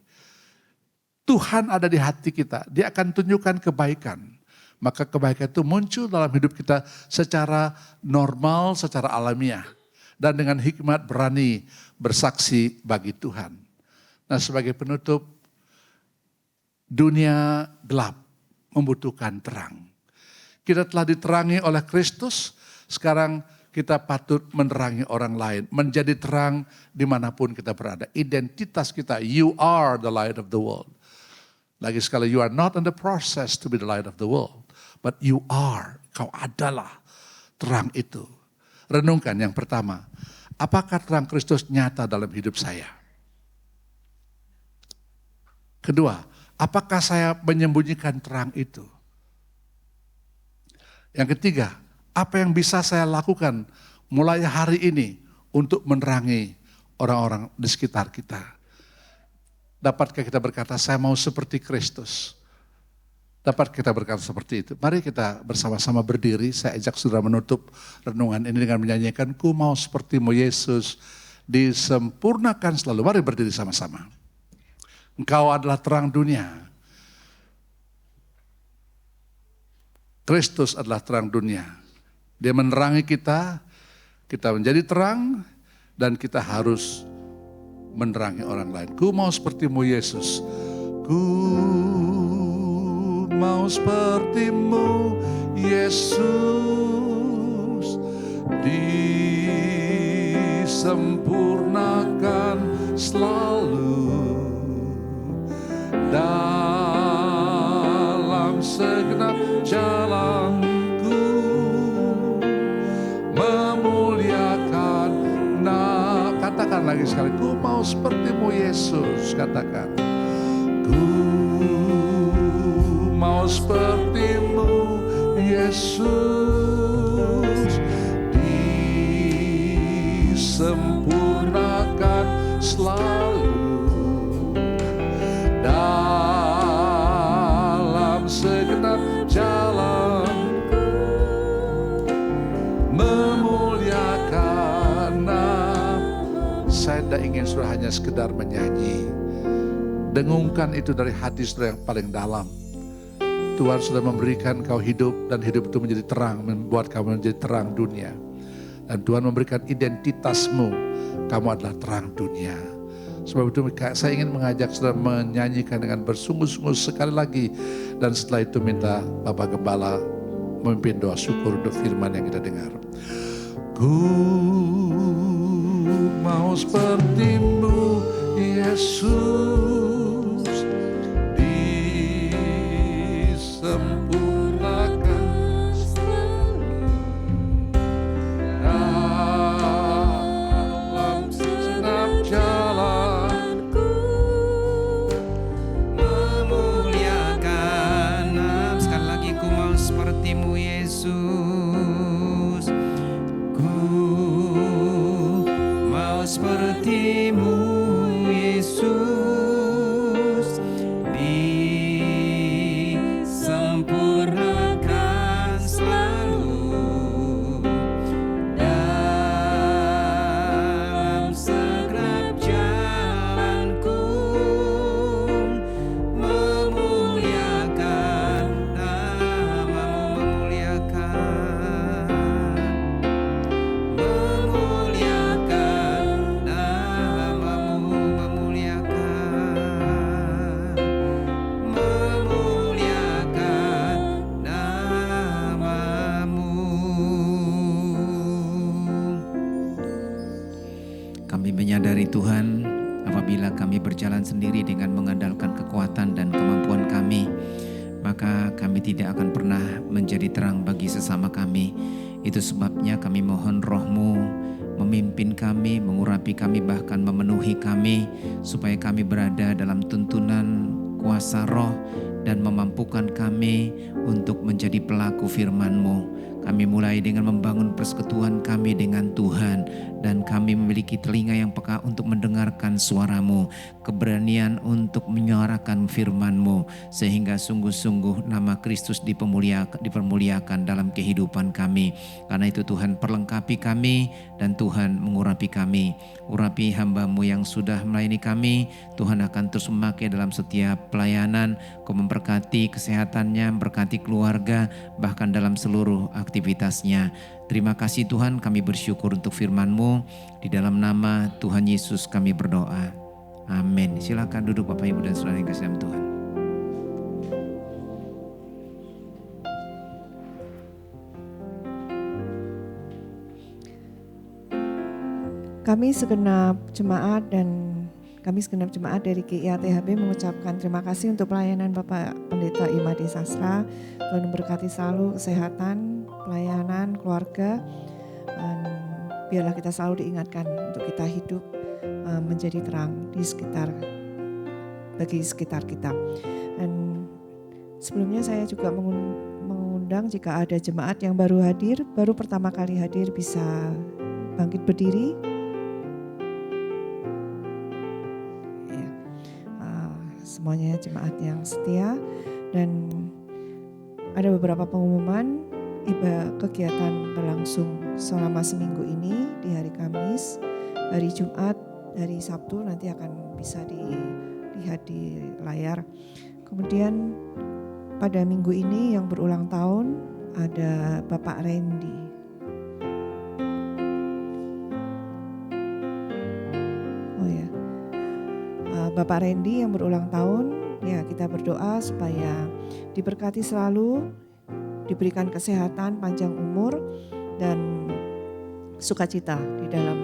Tuhan ada di hati kita, dia akan tunjukkan kebaikan. Maka kebaikan itu muncul dalam hidup kita secara normal, secara alamiah. Dan dengan hikmat berani bersaksi bagi Tuhan. Nah sebagai penutup, dunia gelap membutuhkan terang. Kita telah diterangi oleh Kristus, sekarang kita patut menerangi orang lain. Menjadi terang dimanapun kita berada. Identitas kita, you are the light of the world. Lagi sekali, you are not in the process to be the light of the world. But you are, kau adalah terang itu. Renungkan yang pertama, apakah terang Kristus nyata dalam hidup saya? Kedua, apakah saya menyembunyikan terang itu? Yang ketiga, apa yang bisa saya lakukan mulai hari ini untuk menerangi orang-orang di sekitar kita? Dapatkah kita berkata, saya mau seperti Kristus? Dapat kita berkata seperti itu? Mari kita bersama-sama berdiri, saya ajak saudara menutup renungan ini dengan menyanyikan, ku mau sepertimu Yesus, disempurnakan selalu. Mari berdiri sama-sama. Engkau adalah terang dunia. Kristus adalah terang dunia. Dia menerangi kita, kita menjadi terang, dan kita harus menerangi orang lain. Ku mau sepertimu Yesus. Ku mau sepertimu Yesus. Disempurnakan selalu dalam segenap jalanku, memuliakan katakan lagi sekali, ku mau sepertimu Yesus. Katakan, ku mau sepertimu Yesus. selalu dalam segenap jalanku memuliakan nama. Saya tidak ingin saudara hanya sekedar menyanyi. Dengungkan itu dari hati saudara yang paling dalam. Tuhan sudah memberikan kau hidup, dan hidup itu menjadi terang, membuat kamu menjadi terang dunia. Dan Tuhan memberikan identitasmu, kamu adalah terang dunia. Sebab itu saya ingin mengajak saudara menyanyikan dengan bersungguh-sungguh sekali lagi. Dan setelah itu minta Bapak Gembala memimpin doa syukur untuk firman yang kita dengar. Ku mau seperti-Mu Yesus, disempurnakan selalu dalam segenap jalanku Memuliakan nama. Sekali lagi, ku mau seperti-Mu Yesus, ku mau seperti-Mu Yesus, disempurnakan selalu dalam segenap jalanku memuliakan nama-Mu, memuliakan nama-Mu, memuliakan nama-Mu. Kami menyadari Tuhan, apabila kami berjalan sendiri dengan mengandalkan kekuatan dan kemampuan kami, maka kami tidak akan pernah menjadi terang bagi sesama kami. Itu sebabnya kami mohon Roh-Mu memimpin kami, mengurapi kami, bahkan memenuhi kami, supaya kami berada dalam tuntunan kuasa Roh dan memampukan kami untuk menjadi pelaku firman-Mu. Kami mulai dengan membangun persekutuan kami dengan Tuhan, dan kami memiliki telinga yang peka untuk mendengarkan suara-Mu, keberanian untuk menyuarakan firman-Mu, sehingga sungguh-sungguh nama Kristus dipermuliakan dalam kehidupan kami. Karena itu Tuhan, perlengkapi kami, dan Tuhan mengurapi kami. Urapi hamba-Mu yang sudah melayani kami. Tuhan akan terus memakai dalam setiap pelayanan. Kau memberkati kesehatannya, memberkati keluarga, bahkan dalam seluruh aktivitasnya. Terima kasih Tuhan, kami bersyukur untuk firman-Mu. Di dalam nama Tuhan Yesus kami berdoa. Amin. Silakan duduk Bapak Ibu dan Saudara yang kasih dalam Tuhan. Kami segenap jemaat dari GIATHB mengucapkan terima kasih untuk pelayanan Bapak Pendeta Imadi Sastra. Tuhan memberkati selalu kesehatan, pelayanan, keluarga, dan biarlah kita selalu diingatkan untuk kita hidup menjadi terang bagi sekitar kita. Dan sebelumnya saya juga mengundang jika ada jemaat yang baru pertama kali hadir, bisa bangkit berdiri. Semuanya jemaat yang setia, dan ada beberapa pengumuman. Kegiatan berlangsung selama seminggu ini di hari Kamis, hari Jumat, hari Sabtu nanti akan bisa dilihat di layar. Kemudian pada minggu ini yang berulang tahun ada Bapak Randy. Bapak Randy yang berulang tahun, ya kita berdoa supaya diberkati selalu, diberikan kesehatan, panjang umur, dan sukacita di dalam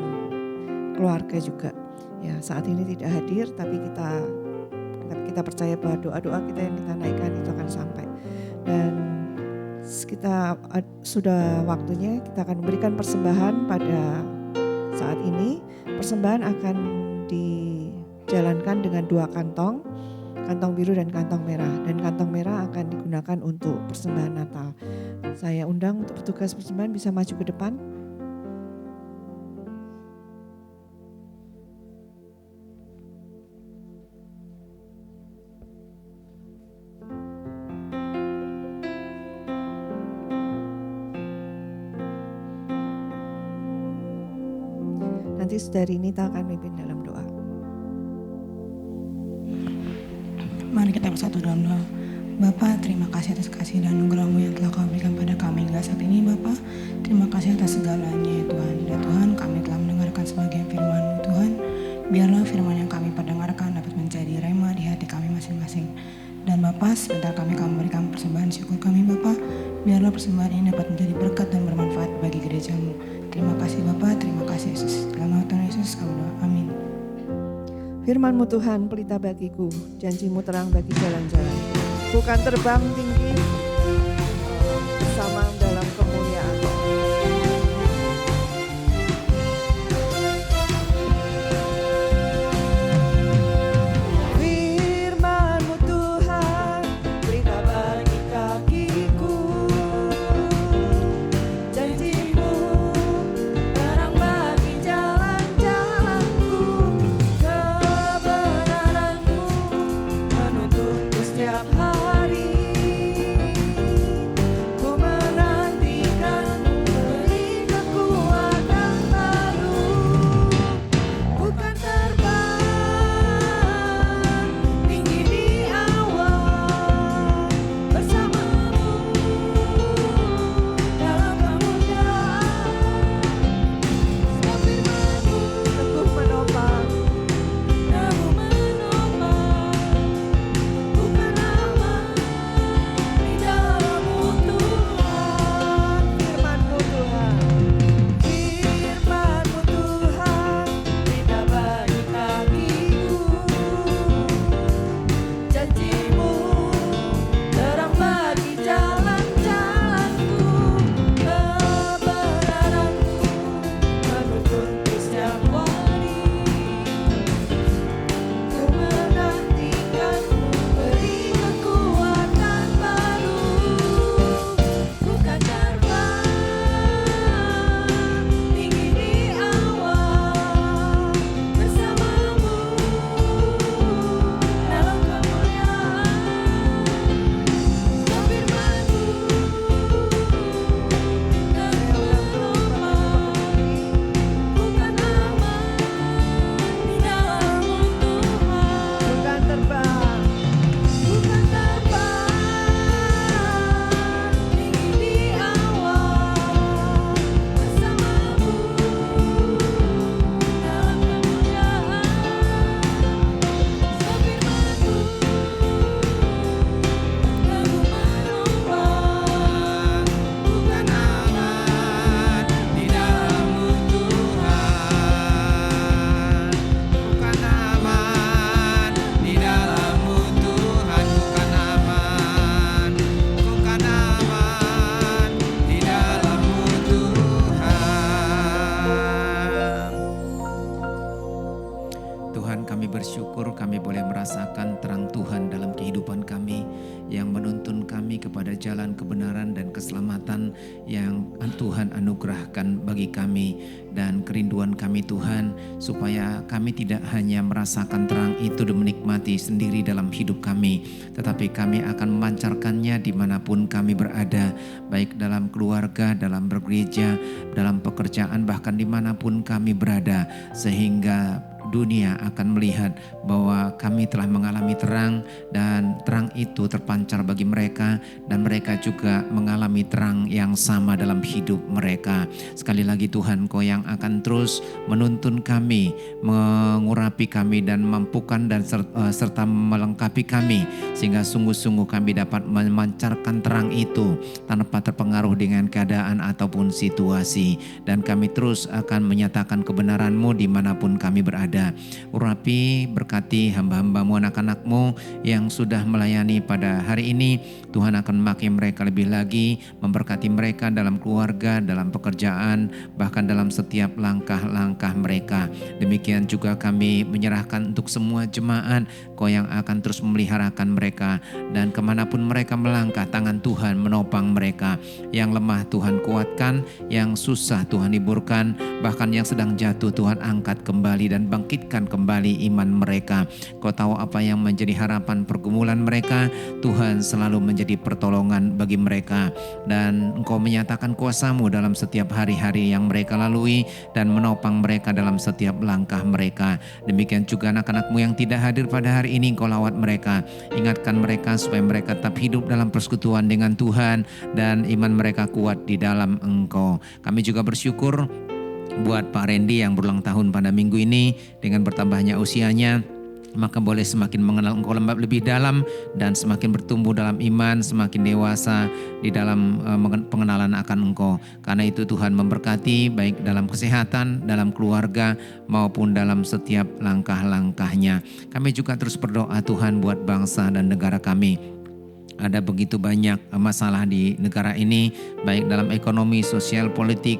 keluarga juga. Ya, saat ini tidak hadir, tapi kita percaya bahwa doa-doa kita yang kita naikkan itu akan sampai. Dan kita sudah waktunya kita akan memberikan persembahan pada saat ini. Persembahan akan dijalankan dengan 2 kantong biru dan kantong merah. Dan kantong merah akan digunakan untuk persembahan Natal. Saya undang untuk petugas persembahan bisa maju ke depan. nanti saudari Nita akan memimpin dalam doa. Mari kita bersatu dalam doa. Bapa, terima kasih atas kasih dan anugerah-Mu yang telah Kau berikan pada kami hingga saat ini, Bapa. Terima kasih atas segalanya, ya Tuhan. Dan Tuhan, kami telah mendengarkan sebagian firman-Mu, Tuhan. Biarlah firman yang kami perdengarkan dapat menjadi rema di hati kami masing-masing. Dan Bapa, sebentar kami memberikan persembahan syukur kami, Bapa. Biarlah persembahan ini dapat menjadi berkat dan bermanfaat bagi gereja-Mu. Terima kasih Bapa, terima kasih Yesus. Dalam nama Tuhan Yesus kami doa, amin. Firman-Mu Tuhan pelita bagiku, janji-Mu terang bagi jalan-jalan. Bukan terbang tinggi, bersama dalam kemuliaan. Firman-Mu Tuhan pelita bagi kakiku, janji-Mu terang bagi jalan-jalanku, kebenaran-Mu menuntunku setiap hari. Ku menantikan-Mu beri kekuatan baru, bukan terbang tinggi di awan, bersama-Mu dalam kemuliaan. Sebab firman-Mu teguh menopang, bukan aman di dalam-Mu Tuhan. Firman-Mu Tuhan, Firman-Mu Tuhan pelita bagi kakiku, janji-Mu terang bagi jalan-jalanku, kebenaran-Mu menuntunku setiap hari. Ku menantikan-Mu beri kekuatan baru, bukan terbang tinggi di awan, bersama-Mu dalam kemuliaan. Sebab firman-Mu bukan aman di dalam-Mu Tuhan. Bukan terbang tinggi di awan, bersama-Mu dalam kemuliaan. Sebab firman-Mu teguh menopang, bukan aman di dalam-Mu Tuhan. Bukan aman di dalam-Mu Tuhan. Bukan aman di dalam-Mu Tuhan. Tuhan, kami bersyukur kami boleh merasakan terang Tuhan dalam kehidupan kami yang menuntun kami kepada jalan kebenaran dan keselamatan yang Tuhan anugerahkan bagi kami. Dan kerinduan kami Tuhan supaya kami tidak hanya merasakan terang itu dan menikmati sendiri dalam hidup kami, tetapi kami akan memancarkannya dimanapun kami berada, baik dalam keluarga, dalam bergereja, dalam pekerjaan, bahkan dimanapun kami berada, sehingga dunia akan melihat bahwa kami telah mengalami terang dan terang itu terpancar bagi mereka dan mereka juga mengalami terang yang sama dalam hidup mereka. Sekali lagi Tuhan, Kau yang akan terus menuntun kami, mengurapi kami dan mampukan dan serta melengkapi kami sehingga sungguh-sungguh kami dapat memancarkan terang itu tanpa terpengaruh dengan keadaan ataupun situasi, dan kami terus akan menyatakan kebenaran-Mu dimanapun kami berada. Urapi, berkati hamba-hamba-Mu, anak-anak-Mu yang sudah melayani pada hari ini. Tuhan akan memakai mereka lebih lagi, memberkati mereka dalam keluarga, dalam pekerjaan, bahkan dalam setiap langkah-langkah mereka. Demikian juga kami menyerahkan untuk semua jemaat, Kau yang akan terus memeliharakan mereka, dan kemanapun mereka melangkah, tangan Tuhan menopang mereka. Yang lemah Tuhan kuatkan, yang susah Tuhan hiburkan, bahkan yang sedang jatuh Tuhan angkat kembali dan bangkit bangkitkan kembali iman mereka. Kau tahu apa yang menjadi harapan pergumulan mereka. Tuhan selalu menjadi pertolongan bagi mereka, dan Engkau menyatakan kuasa-Mu dalam setiap hari-hari yang mereka lalui dan menopang mereka dalam setiap langkah mereka. Demikian juga anak-anak-Mu yang tidak hadir pada hari ini, Engkau lawat mereka, ingatkan mereka supaya mereka tetap hidup dalam persekutuan dengan Tuhan dan iman mereka kuat di dalam Engkau. Kami juga bersyukur buat Pak Randy yang berulang tahun pada minggu ini. Dengan bertambahnya usianya, maka boleh semakin mengenal Engkau lebih dalam dan semakin bertumbuh dalam iman, semakin dewasa di dalam pengenalan akan Engkau. Karena itu Tuhan memberkati baik dalam kesehatan, dalam keluarga maupun dalam setiap langkah-langkahnya. Kami juga terus berdoa Tuhan buat bangsa dan negara kami. Ada begitu banyak masalah di negara ini, baik dalam ekonomi, sosial, politik,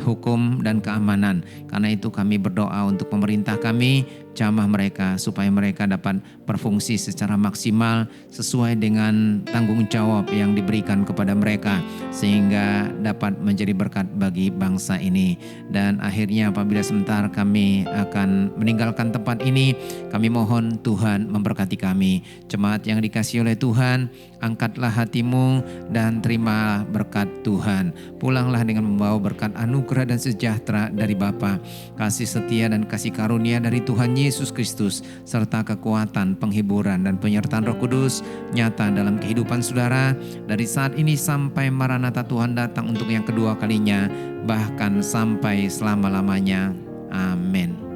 hukum, dan keamanan. Karena itu kami berdoa untuk pemerintah kami, jamah mereka, supaya mereka dapat berfungsi secara maksimal sesuai dengan tanggung jawab yang diberikan kepada mereka, sehingga dapat menjadi berkat bagi bangsa ini. Dan akhirnya apabila sebentar kami akan meninggalkan tempat ini, kami mohon Tuhan memberkati kami. Jemaat yang dikasihi oleh Tuhan, angkatlah hatimu dan terima berkat Tuhan. Pulanglah dengan membawa berkat anugerah dan sejahtera dari Bapa, kasih setia dan kasih karunia dari Tuhan Yesus Kristus, serta kekuatan, penghiburan, dan penyertaan Roh Kudus nyata dalam kehidupan saudara dari saat ini sampai Maranatha Tuhan datang untuk yang kedua kalinya, bahkan sampai selama-lamanya. Amin.